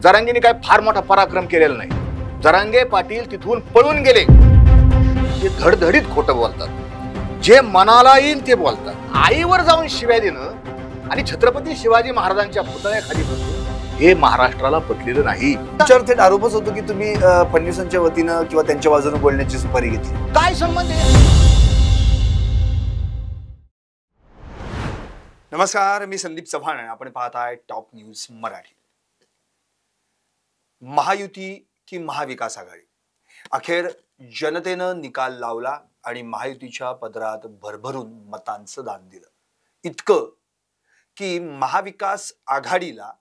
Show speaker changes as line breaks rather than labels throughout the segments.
जरांगेने काय फार मोठा पराक्रम केलेला नाही। जरांगे पाटील तिथून पळून गेले। ते धडधडीत खोटं बोलतात, जे मनाला येईल ते बोलतात। आईवर जाऊन शिव्या देणं आणि छत्रपती शिवाजी महाराजांच्या पुतळ्याखाली बसून हे महाराष्ट्राला पटलेलं नाही।
थेट आरोपच होतो की तुम्ही फडणवीसांच्या वतीनं किंवा त्यांच्या बाजूने बोलण्याची सुपारी घेतली।
काय संबंध आहे?
नमस्कार, मी संदीप चव्हाण आणि आपण पाहत आहे टॉप न्यूज मराठी। महायुती की महाविकास आघाडी, अखेर जनतेनं निकाल लावला आणि महायुतीच्या पदरात भरभरून मतांचं दान दिलं। इतकं की महाविकास आघाडीला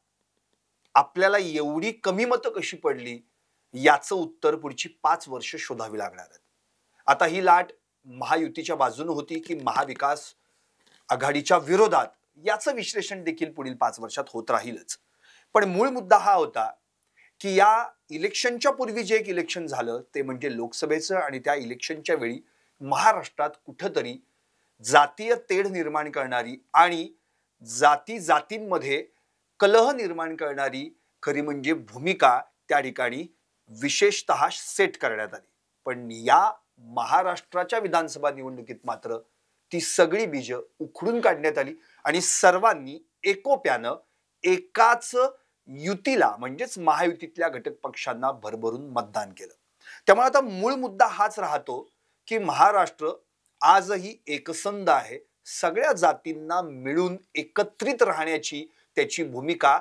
आपल्याला एवढी कमी मतं कशी पडली याचं उत्तर पुढची 5 वर्ष शोधावी लागणार आहेत। आता ही लाट महायुतीच्या बाजूने होती की महाविकास आघाडीच्या विरोधात, याचं विश्लेषण देखील पुढील 5 वर्षात होत राहीलच। पण मूळ मुद्दा हा होता की या इलेक्शनच्या पूर्वी जे एक इलेक्शन झालं ते म्हणजे लोकसभेचं, आणि त्या इलेक्शनच्या वेळी महाराष्ट्रात कुठंतरी जातीय तेढ निर्माण करणारी आणि जातींमध्ये कलह निर्माण करणारी खरी म्हणजे भूमिका त्या ठिकाणी विशेषतः सेट करण्यात आली। पण या महाराष्ट्राच्या विधानसभा निवडणुकीत मात्र ती सगळी बीज उखडून काढण्यात आली आणि सर्वांनी एकोप्यानं एकाच युतीला म्हणजेच महायुतीतल्या घटक पक्षांना भरभरून मतदान केलं। त्यामुळे आता मूळ मुद्दा हाच राहतो की महाराष्ट्र आजही एकसंध आहे, सगळ्या जातींना मिळून एकत्रित राहण्याची त्याची भूमिका,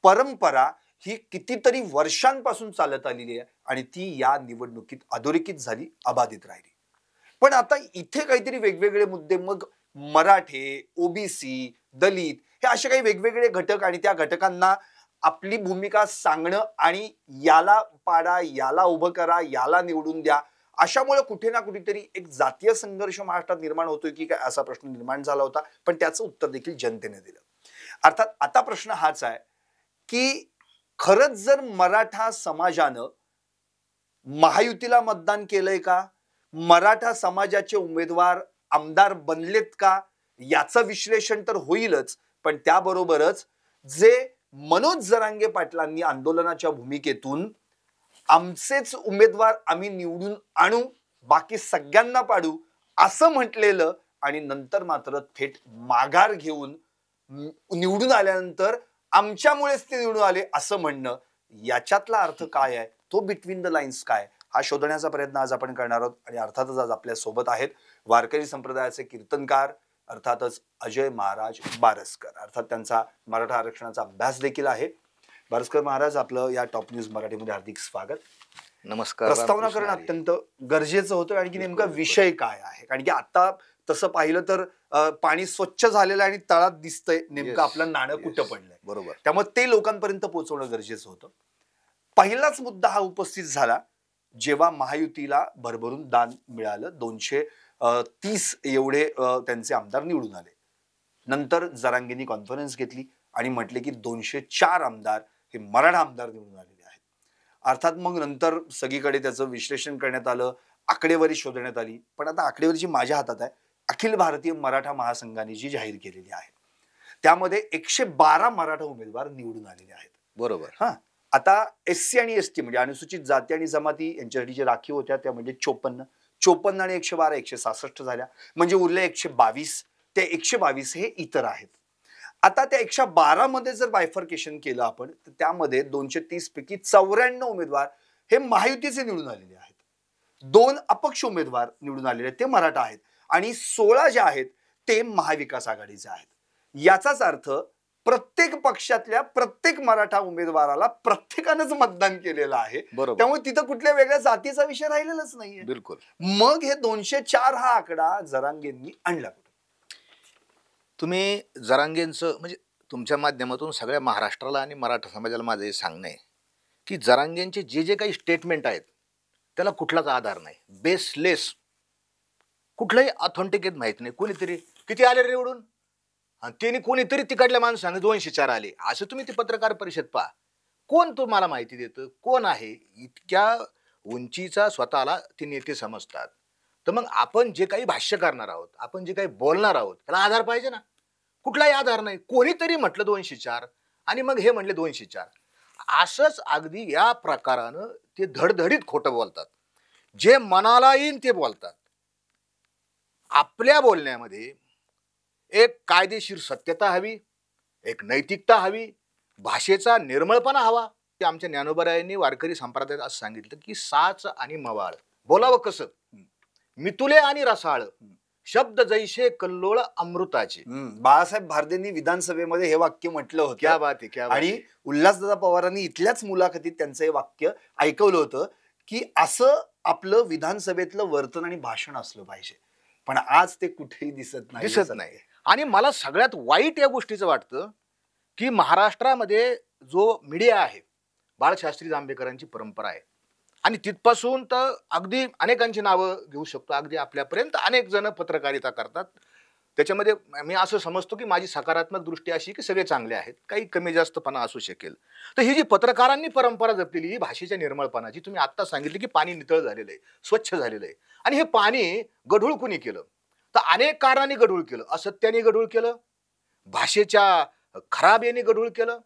परंपरा ही कितीतरी वर्षांपासून चालत आलेली आहे आणि ती या निवडणुकीत अधोरेखित झाली, अबाधित राहिली। पण आता इथे काहीतरी वेगवेगळे मुद्दे, मग मराठे, ओबीसी, दलित हे असे काही वेगवेगळे घटक आणि त्या घटकांना आपली भूमिका सांगणं आणि याला पाडा, याला उभं करा, याला निवडून द्या, अशामुळे कुठे ना कुठेतरी एक जातीय संघर्ष महाराष्ट्रात निर्माण होतोय की काय असा प्रश्न निर्माण झाला होता। पण त्याचं उत्तर देखील जनतेने दिलं। अर्थात आता प्रश्न हाच आहे की खरंच जर मराठा समाजानं महायुतीला मतदान केलंय का, मराठा समाजाचे उमेदवार आमदार बनलेत का, याचं विश्लेषण तर होईलच। पण त्याबरोबरच जे मनोज जरांगे पाटलांनी आंदोलनाच्या भूमिकेतून आमचेच उमेदवार आम्ही निवडून आणू, बाकी सगळ्यांना पाडू असं म्हटलेलं आणि नंतर मात्र थेट माघार घेऊन निवडून आल्यानंतर आमच्यामुळेच ते निवडून आले असं म्हणणं, याच्यातला अर्थ काय आहे, तो बिटवीन द लाईन्स काय, हा शोधण्याचा प्रयत्न आज आपण करणार आहोत। आणि अर्थातच आज आपल्या सोबत आहेत वारकरी संप्रदायाचे कीर्तनकार, अर्थातच अजय महाराज बारसकर, अर्थात त्यांचा मराठा आरक्षणाचा अभ्यास देखील आहे। बारसकर महाराज, आपलं या टॉप न्यूज मराठीमध्ये हार्दिक स्वागत।
नमस्कार।
प्रस्तावना करणं अत्यंत गरजेचं होतं आणि की नेमका विषय काय आहे, कारण की आता तसं पाहिलं तर पाणी स्वच्छ झालेलं आणि तळात दिसतंय नेमकं आपलं नाणं कुठं पडलंय,
बरोबर।
त्यामुळे ते लोकांपर्यंत पोहोचवणं गरजेचं होतं। पहिलाच मुद्दा हा उपस्थित झाला जेव्हा महायुतीला भरभरून दान मिळालं, 230 एवढे त्यांचे आमदार निवडून आले। नंतर जरांगेंनी कॉन्फरन्स घेतली आणि म्हटले की 204 आमदार हे मराठा आमदार निवडून आलेले आहेत। अर्थात मग नंतर सगळीकडे त्याचं विश्लेषण करण्यात आलं, आकडेवारी शोधण्यात आली। पण आता आकडेवारी जी माझ्या हातात आहे, अखिल भारतीय मराठा महासंघाने जी जाहीर केलेली आहे, त्यामध्ये 112 मराठा उमेदवार निवडून आलेले आहेत।
बरोबर।
हा, आता एससी आणि एसटी म्हणजे अनुसूचित जाती आणि जमाती यांच्यासाठी जे राखीव होत्या त्या म्हणजे 54 आणि 112 166 झाल्या, म्हणजे उरले 122। ते 122 हे इतर आहेत। आता त्या 112 मध्ये जर बायफर्केशन केलं आपण, तर त्यामध्ये 230 पैकी 94 उमेदवार हे महायुतीचे निवडून आलेले आहेत, 2 अपक्ष उमेदवार निवडून आलेले ते मराठा आहेत आणि 16 जे आहेत ते महाविकास आघाडीचे आहेत। याचाच अर्थ प्रत्येक पक्षातल्या प्रत्येक मराठा उमेदवाराला प्रत्येकानंच मतदान केलेलं आहे, त्यामुळे तिथं कुठल्या वेगळ्या जातीचा विषय राहिलेलाच नाहीये।
बिलकुल।
मग हे 204 हा आकडा जरांगेंनी आणला कुठे?
तुम्ही जरांगेंचं म्हणजे तुमच्या माध्यमातून सगळ्या महाराष्ट्राला आणि मराठा समाजाला माझं हे सांगणं आहे की जरांगेंचे जे जे काही स्टेटमेंट आहेत त्याला कुठलाच आधार नाही, बेसलेस, कुठलंही ऑथेंटिकेट माहित नाही। कोणीतरी किती आले रे निवडून, आणि त्यांनी कोणीतरी तिकडल्या माणसाने 204 आले असं तुम्ही ती पत्रकार परिषद पहा, कोण तुम्हाला माहिती देतं, कोण आहे? इतक्या उंचीचा स्वतःला ते नेते समजतात। तर मग आपण जे काही भाष्य करणार आहोत, आपण जे काही बोलणार आहोत, त्याला आधार पाहिजे ना, कुठलाही आधार नाही। कोणीतरी म्हटलं 204 आणि मग हे म्हणले 204, असंच अगदी या प्रकारानं ते धडधडीत खोटं बोलतात. जे मनाला येईल ते बोलतात. आपल्या बोलण्यामध्ये एक कायदेशीर सत्यता हवी, एक नैतिकता हवी, भाषेचा निर्मळपणा हवा. की आमच्या ज्ञानोबारायांनी वारकरी संप्रदायात असं सांगितलं की साच आणि मवाळ बोलावं कसं, मितुले आणि रसाळ, शब्द जैसे कल्लोळ अमृताचे.
बाळासाहेब भारदेंनी विधानसभेमध्ये हे वाक्य म्हटलं
क्या
होतं
बात आहे, क्या बात
आणि
आहे.
उल्हासदादा पवारांनी इथल्याच मुलाखतीत त्यांचं हे वाक्य ऐकवलं होतं की असं आपलं विधानसभेतलं वर्तन आणि भाषण असलं पाहिजे. पण आज ते कुठेही दिसत नाही.
दिसत नाही. आणि मला सगळ्यात वाईट या गोष्टीचं वाटतं की महाराष्ट्रामध्ये जो मीडिया आहे, बाळशास्त्री जांभेकरांची परंपरा आहे आणि तिथपासून तर अगदी अनेकांची नावं घेऊ शकतो, अगदी आपल्यापर्यंत अनेक जण पत्रकारिता करतात. त्याच्यामध्ये मी असं समजतो की माझी सकारात्मक दृष्टी अशी की सगळे चांगले आहेत, काही कमी जास्तपणा असू शकेल. तर ही जी पत्रकारांनी परंपरा जपलेली ही भाषेच्या निर्मळपणाची, तुम्ही आत्ता सांगितलं की पाणी नितळ झालेलं आहे, स्वच्छ झालेलं आहे. आणि हे पाणी गढूळ कुणी केलं? तर अनेक कारणांनी गढूळ केलं. असत्याने गढूळ केलं, भाषेच्या खराब याने गढूळ केलं.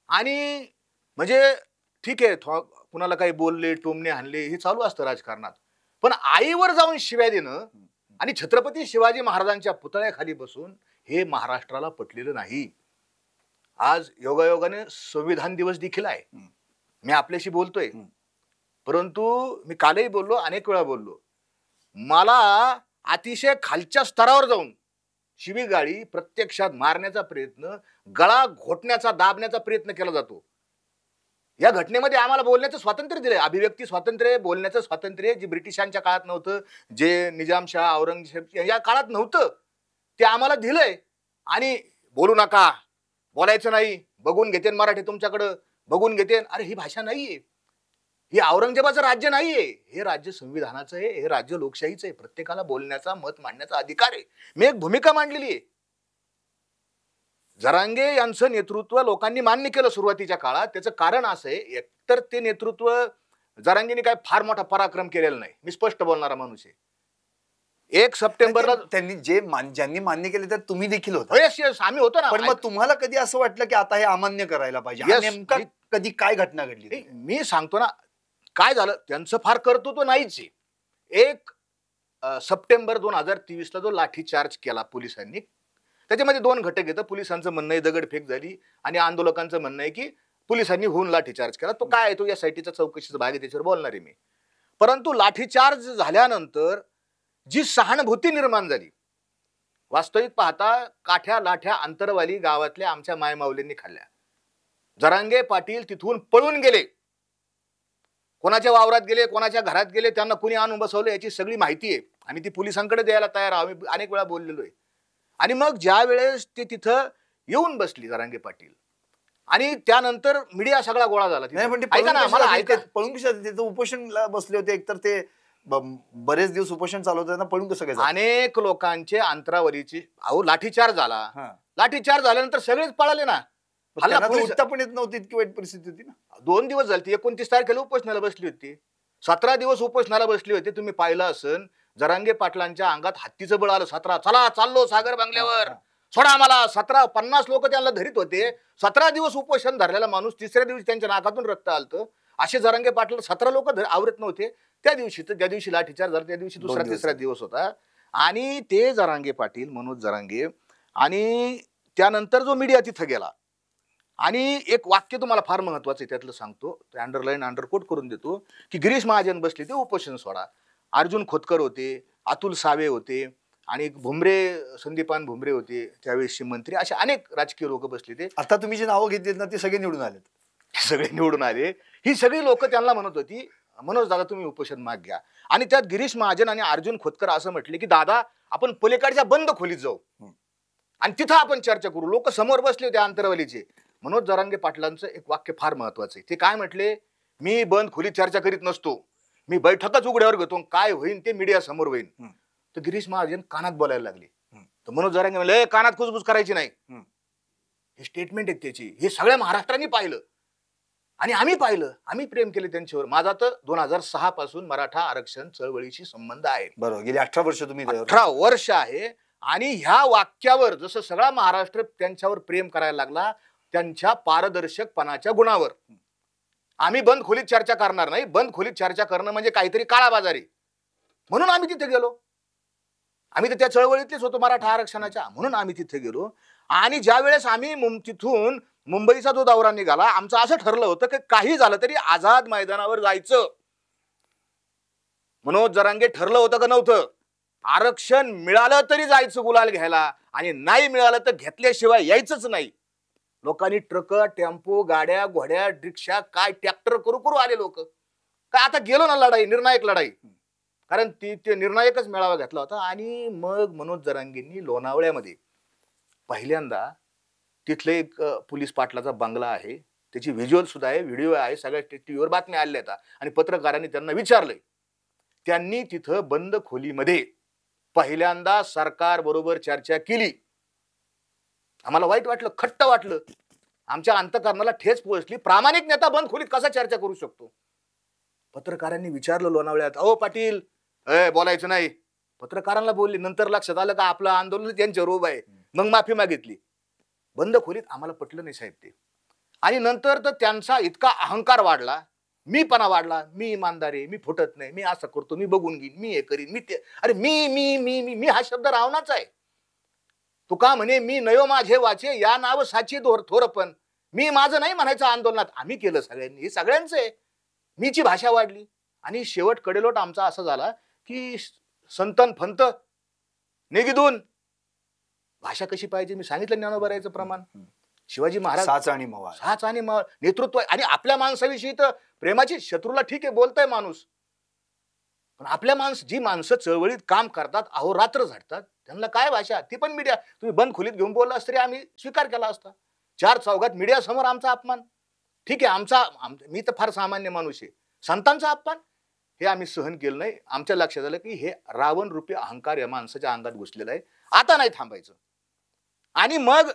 आणि म्हणजे ठीक आहे, कुणाला काही बोलले, टोमणे हाणले, हे चालू असतं राजकारणात. पण आईवर जाऊन शिव्या देणं आणि छत्रपती शिवाजी महाराजांच्या पुतळ्याखाली बसून हे महाराष्ट्राला पटलेलं नाही. आज योगायोगाने संविधान दिवस देखील आहे. मी आपल्याशी बोलतोय, परंतु मी कालही बोललो, अनेक वेळा बोललो, मला अतिशय खालच्या स्तरावर जाऊन शिवीगाळी, प्रत्यक्षात मारण्याचा प्रयत्न, गळा घोटण्याचा, दाबण्याचा प्रयत्न केला जातो. या घटनेमध्ये आम्हाला बोलण्याचं स्वातंत्र्य दिलंय, अभिव्यक्ती स्वातंत्र्य, बोलण्याचं स्वातंत्र्य, जे ब्रिटिशांच्या काळात नव्हतं, जे निजामशाह, औरंगजेब या काळात नव्हतं, ते आम्हाला दिलंय. आणि बोलू नका, बोलायचं नाही, बघून घेतेन मराठी तुमच्याकडं, बघून घेतेन. अरे ही भाषा नाहीये, हे औरंगजेबाचं राज्य नाहीये, हे राज्य संविधानाचं आहे, हे राज्य लोकशाहीचं आहे. प्रत्येकाला बोलण्याचा, मत मांडण्याचा अधिकार आहे. मी एक भूमिका मांडलेली आहे. जरांगे यांचं नेतृत्व लोकांनी मान्य केलं सुरुवातीच्या काळात. त्याचं कारण असं आहे, एकतर ते नेतृत्व जरांगेने काय फार मोठा पराक्रम केलेला नाही, मी स्पष्ट बोलणारा माणूस आहे. 1 सप्टेंबरला
त्यांनी ज्यांनी मान्य केले तर तुम्ही देखील होता.
येस येस, आम्ही होतो ना.
पण मग तुम्हाला कधी असं वाटलं की आता हे अमान्य करायला पाहिजे?
Yes,
नेमका कधी काय घटना घडली?
मी सांगतो ना काय झालं. त्यांचं फार कर्तृत्व नाहीच आहे. 1 सप्टेंबर 2023 जो लाठीचार्ज केला पोलिसांनी, त्याच्यामध्ये 2 घटक येतं. पोलिसांचं म्हणणं आहे दगडफेक झाली आणि आंदोलकांचं म्हणणं आहे की पोलिसांनी होऊन लाठीचार्ज केला. तो काय आहे, तो या साईटीचा चौकशीचा भाग आहे, त्याच्यावर बोलणार आहे मी. परंतु लाठीचार्ज झाल्यानंतर जी सहानुभूती निर्माण झाली, वास्तविक पाहता काठ्या लाठ्या अंतरवाली गावातल्या आमच्या मायमाऊलींनी खाल्ल्या. जरांगे पाटील तिथून पळून गेले, कोणाच्या वावरात गेले, कोणाच्या घरात गेले, त्यांना कुणी आणून बसवलं याची सगळी माहिती आहे. आणि ती पोलिसांकडे द्यायला तयार आहोत, मी अनेक वेळा बोललेलो आहे. आणि मग ज्या वेळेस ते तिथं येऊन बसली जरांगे पाटील, आणि त्यानंतर मीडिया सगळा गोळा झाला.
पण
ऐका ना, मला ऐका.
पळून तिथं उपोषणला बसले होते, एकतर ते बरेच दिवस उपोषण चालू होतं, पळून कसं काय?
अनेक लोकांचे अंतरावरीची लाठीचार्ज झाला. लाठीचार्ज झाल्यानंतर सगळेच पळाले ना.
उठता पण येत नव्हती, इतकी वाईट परिस्थिती होती ना.
2 दिवस झाले, 29 तारखेला उपोषणाला बसली होती, 17 दिवस उपोषणाला बसली होती. तुम्ही पाहिलं असन जरांगे पाटलांच्या अंगात हत्तीचं बळ आलं. 17 चला चाललो सागर बांगल्यावर, सोडा आम्हाला. 50 लोक त्यांना धरीत होते. 17 दिवस उपोषण धरलेला माणूस 3ऱ्या दिवशी त्यांच्या नाकातून रक्त आलतं. असे जरांगे पाटला 17 लोक आवरत नव्हते. त्या दिवशी तर ज्या दिवशी लाठीचार्ज झाला त्या दिवशी 2रा-3रा दिवस होता. आणि ते जरांगे पाटील, मनोज जरांगे, आणि त्यानंतर जो मीडिया तिथं गेला. आणि एक वाक्य तुम्हाला फार महत्वाचं आहे, त्यातलं सांगतो, अंडरलाईन अंडरकोट करून देतो, की गिरीश महाजन बसले ते उपोषण सोडा, अर्जुन खोतकर होते, अतुल सावे होते, आणि भुमरे, संदीपान भुमरे होते त्यावेळेसचे मंत्री, असे अनेक राजकीय लोक बसले ते.
आता तुम्ही जे नावं घेतलीत ना ते सगळे निवडून आलेत.
सगळे निवडून आले. ही सगळी लोक त्यांना म्हणत होती, मनोज दादा तुम्ही उपोषण माग घ्या. आणि त्यात गिरीश महाजन आणि अर्जुन खोतकर असं म्हटले की दादा आपण पलीकडच्या बंद खोलीत जाऊ आणि तिथं आपण चर्चा करू. लोक समोर बसले होते अंतरवालीचे. मनोज जरांगे पाटलांचं एक वाक्य फार महत्वाचं आहे. ते काय म्हटले, मी बंद खोलीत चर्चा करीत नसतो, मी बैठकच उघड्यावर घेतो, काय होईल ते मीडिया समोर होईल. तर गिरीश महाजन कानात बोलायला लागले. तर मनोज जरांगे म्हणले कानात कुजबुज करायची नाही. हे स्टेटमेंट आहे त्याची, हे सगळ्या महाराष्ट्राने पाहिलं आणि आम्ही पाहिलं, आम्ही प्रेम केले त्यांच्यावर. माझा तर 2006 पासून मराठा आरक्षण चळवळीशी संबंध आहे.
बरोबर, गेली 18 वर्ष तुम्ही
18 वर्ष आहे. आणि ह्या वाक्यावर जसं सगळा महाराष्ट्र त्यांच्यावर प्रेम करायला लागला, त्यांच्या पारदर्शकपणाच्या गुणावर, आम्ही बंद खोलीत चर्चा करणार नाही. बंद खोलीत चर्चा करणं म्हणजे काहीतरी काळाबाजारी. म्हणून आम्ही तिथे गेलो. आम्ही तर त्या चळवळीतलेच होतो मराठा आरक्षणाच्या, म्हणून आम्ही तिथे गेलो. आणि ज्या वेळेस आम्ही तिथून मुंबईचा जो दौरा निघाला, आमचं असं ठरलं होतं की काही झालं तरी आझाद मैदानावर जायचं. मनोज जरांगे ठरलं होतं का नव्हतं? आरक्षण मिळालं तरी जायचं गुलाल घ्यायला, आणि नाही मिळालं तर घेतल्याशिवाय यायचंच नाही. लोकांनी ट्रक, टेम्पो, गाड्या, घोड्या, रिक्षा, काय ट्रॅक्टर करू आले लोक. काय आता गेलो ना लढाई, निर्णायक लढाई, कारण ते निर्णायकच मेळावा घेतला होता. आणि मग मनोज जरांगेंनी लोणावळ्यामध्ये पहिल्यांदा तिथले एक पोलीस पाटलाचा बंगला आहे, त्याची व्हिज्युअल सुद्धा आहे, व्हिडिओ आहे, सगळ्या टीव्हीवर बातम्या आल्या आहेत. आणि पत्रकारांनी त्यांना विचारलंय. त्यांनी तिथं बंद खोलीमध्ये पहिल्यांदा सरकार बरोबर चर्चा केली. आम्हाला वाईट वाटलं, खट्ट वाटलं, आमच्या अंतःकरणाला ठेच पोहोचली. प्रामाणिक नेता बंद खोलीत कसा चर्चा करू शकतो? पत्रकारांनी विचारलं लोणावळ्यात, अहो पाटील बोलायचं नाही. पत्रकारांना बोलली. नंतर लक्षात आलं का आपलं आंदोलन त्यांच्यावर उभं आहे. मग माफी मागितली. बंद खोलीत आम्हाला पटलं नाही साहेब ते. आणि नंतर तर त्यांचा इतका अहंकार वाढला, मीपणा वाढला. मी इमानदार आहे, मी फुटत नाही, मी असं करतो, मी बघून घेईन, मी हे करीन, मी ते. अरे मी मी मी मी मी हा शब्द रावणाचा आहे. तुका म्हणे मी नयो माझे वाचे, या नाव साची थोरपण. मी माझं नाही म्हणायचं आंदोलनात. आम्ही केलं सगळ्यांनी, हे सगळ्यांचं आहे. मीची भाषा वाढली. आणि शेवट कडेलोट आमचा असा झाला की संतन फंत निगिदून भाषा कशी पाहिजे मी सांगितलं. ज्ञानोबा प्रमाण शिवाजी महाराज
साच आणि मवाळ,
साच आणि नेतृत्व. आणि आपल्या माणसाविषयी तर प्रेमाची, शत्रूला ठीक आहे बोलताय माणूस, पण आपल्या जी माणसं चळवळीत काम करतात, अहोरात्र झटतात, त्यांना काय भाषा? ती पण मीडिया. तुम्ही बंद खोलीत घेऊन बोलला तरी आम्ही स्वीकार केला असता. चार चौघात मीडिया समोर आमचा अपमान, ठीक आहे. मी तर फार सामान्य माणूस आहे. संतांचा अपमान हे आम्ही सहन केलं नाही. आमच्या लक्षात आलं की हे रावण रूपी अहंकार या माणसाच्या अंगात घुसलेला आहे, आता नाही थांबायचं. आणि मग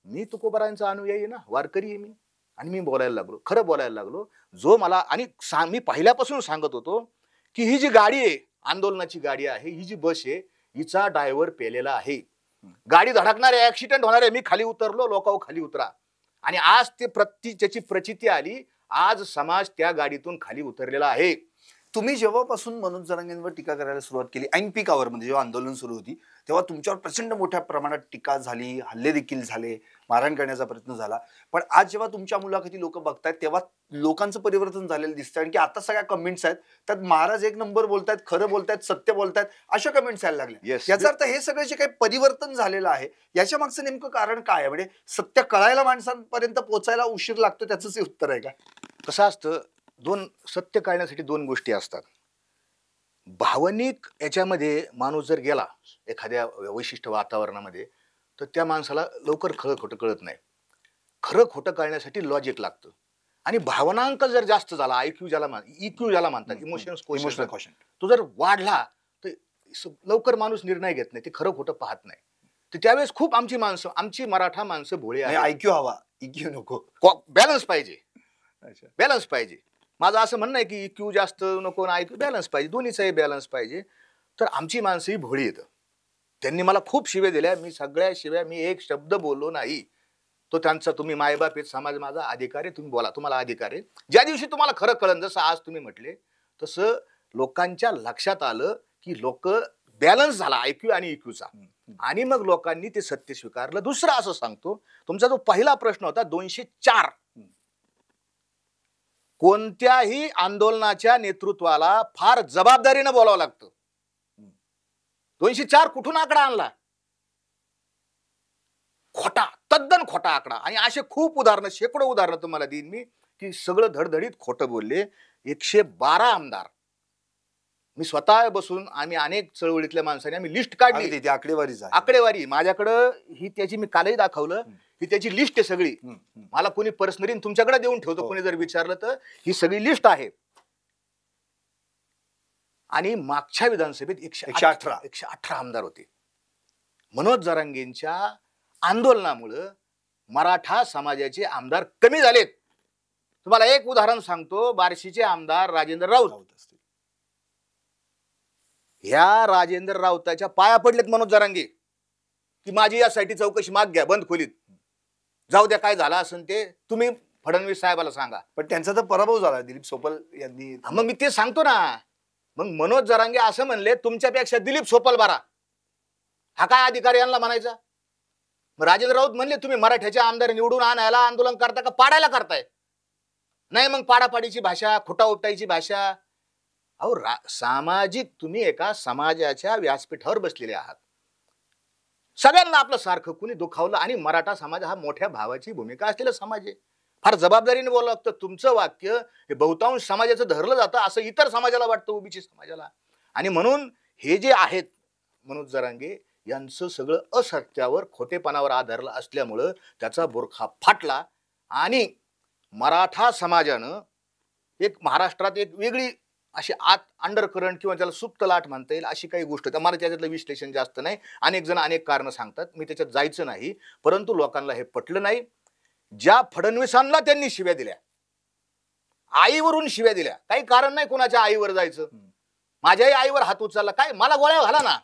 मी तुकोबारायांचा अनुयायी आहे ना, वारकरी आहे मी. आणि मी बोलायला लागलो, खरं बोलायला लागलो. जो मला, आणि मी पहिल्यापासून सांगत होतो की ही जी गाडी आहे, आंदोलनाची गाडी आहे, ही जी बस आहे, हिचा ड्रायव्हर पेलेला आहे. गाडी धडकणार आहे, ऍक्सिडेंट होणार आहे. मी खाली उतरलो, लोकांना खाली उतरा. आणि आज त्याची प्रचिती आली. आज समाज त्या गाडीतून खाली उतरलेला आहे.
तुम्ही जेव्हापासून मनोज जरांगेंवर टीका करायला सुरुवात केली, ऐन पीक आवर मध्ये जेव्हा आंदोलन सुरू होती, तेव्हा तुमच्यावर प्रचंड मोठ्या प्रमाणात टीका झाली, हल्ले देखील झाले, मारहाण करण्याचा प्रयत्न झाला. पण आज जेव्हा तुमच्या मुलाखती लोक बघतायत, तेव्हा लोकांचं परिवर्तन झालेलं दिसतं. कारण की आता सगळ्या कमेंट्स आहेत, त्यात महाराज एक नंबर बोलतायत, खरं बोलतायत, सत्य बोलतायत, अशा कमेंट्स यायला लागल्या. याचा अर्थ हे सगळं जे काही परिवर्तन झालेलं आहे, याच्या मागचं नेमकं कारण काय आहे? म्हणजे सत्य कळायला माणसांपर्यंत पोहोचायला उशीर लागतो, त्याचंच हे उत्तर आहे का?
कसं असतं, सत्य कळण्यासाठी दोन गोष्टी असतात. भावनिक याच्यामध्ये माणूस जर गेला एखाद्या वैशिष्ट वातावरणामध्ये, तर त्या माणसाला लवकर खरं खोटं कळत नाही. खरं खोटं कळण्यासाठी लॉजिक लागतं. आणि भावनांक जर जास्त झाला, आयक्यू ज्याला म्हणतात, इमोशन्स क्वेश्चन, तो जर वाढला तर लवकर माणूस निर्णय घेत नाही, ते खरं खोटं पाहत नाही. तर त्यावेळेस खूप आमची मराठा माणसं भोळे आहेत.
आयक्यू हवा, इक्यू नको,
बॅलन्स पाहिजे. बॅलन्स पाहिजे. माझं असं म्हणणं आहे की इक्यू जास्त नको, आयक्यू बॅलन्स पाहिजे, दोन्हीचाही बॅलन्स पाहिजे. तर आमची माणसं ही भोळी येतं. त्यांनी मला खूप शिव्या दिल्या. मी सगळ्या शिव्या, मी एक शब्द बोललो नाही. तो त्यांचा, तुम्ही मायबाप आहेत, समाज माझा अधिकार आहे, तुम्ही बोला, तुम्हाला अधिकार आहे. ज्या दिवशी तुम्हाला खरं कळलं, जसं आज तुम्ही म्हटले, तसं लोकांच्या लक्षात आलं की लोक बॅलन्स झाला आयक्यू आणि इक्यूचा. आणि मग लोकांनी ते सत्य स्वीकारलं. दुसरं असं सांगतो, तुमचा जो पहिला प्रश्न होता 204, कोणत्याही आंदोलनाच्या नेतृत्वाला फार जबाबदारीनं बोलावं लागतं. 204 कुठून आकडा आणला? खोटा, तद्दन खोटा आकडा. आणि असे खूप उदाहरणं, शेकडो उदाहरणं तुम्हाला देईन मी, की सगळं धडधडीत खोटं बोलले. 112 आमदार, मी स्वतः बसून, आम्ही अनेक चळवळीतल्या माणसांनी आम्ही लिस्ट काढली. आकडेवारी माझ्याकडं, ही त्याची मी कालही दाखवलं, ही त्याची लिस्ट आहे सगळी. मला कोणी पर्सनली तुमच्याकडे देऊन ठेवतो, कोणी जर विचारलं तर ही सगळी लिस्ट आहे. आणि मागच्या विधानसभेत 118 आमदार होते. मनोज जरांगेंच्या आंदोलनामुळं मराठा समाजाचे आमदार कमी झालेत. तुम्हाला एक उदाहरण सांगतो, बार्शीचे आमदार राजेंद्र राऊत. ह्या राजेंद्र राऊताच्या पाया पडलेत मनोज जरांगे की माझी यासाठी चौकशी माग घ्या, बंद खोलीत जाऊ द्या, काय झालं असेल ते, तुम्ही फडणवीस साहेबाला सांगा.
पण त्यांचा तर पराभव झाला दिलीप सोपल यांनी.
मग मी ते सांगतो ना. मग मनोज जरांगे असं म्हणले तुमच्यापेक्षा दिलीप सोपल बारा. हा काय अधिकारी यांना म्हणायचा? मग राजेंद्र राऊत म्हणले तुम्ही मराठ्याचे आमदार निवडून आणायला आंदोलन करता का पाडायला करताय? नाही मग पाडापाडीची भाषा, खोटा उपटायची भाषा. अहो सामाजिक तुम्ही एका समाजाच्या व्यासपीठावर बसलेले आहात. सगळ्यांना आपलं सारखं कुणी दुखावलं आणि मराठा समाज हा मोठ्या भावाची भूमिका असलेला समाज आहे. फार जबाबदारीने बोलावं लागतं. तुमचं वाक्य हे बहुतांश समाजाचं धरलं जातं असं इतर समाजाला वाटतं, ओबीसी समाजाला. आणि म्हणून हे जे आहेत मनोज जरांगे यांचं सगळं असत्यावर खोटेपणावर आधारलं असल्यामुळं त्याचा बुरखा फाटला आणि मराठा समाजानं एक महाराष्ट्रात एक वेगळी अशी आत अंडरकरंट किंवा त्याला सुप्त लाट म्हणता येईल अशी काही गोष्ट. मला त्याच्यातलं विश्लेषण जास्त नाही. अनेक जण अनेक कारणं सांगतात, मी त्याच्यात जायचं नाही. परंतु लोकांना हे पटलं नाही. ज्या फडणवीसांना त्यांनी शिव्या दिल्या, आईवरून शिव्या दिल्या, काही कारण नाही कोणाच्या आईवर जायचं. माझ्याही आईवर हात उचलला, काय मला गोळ्या घाला ना.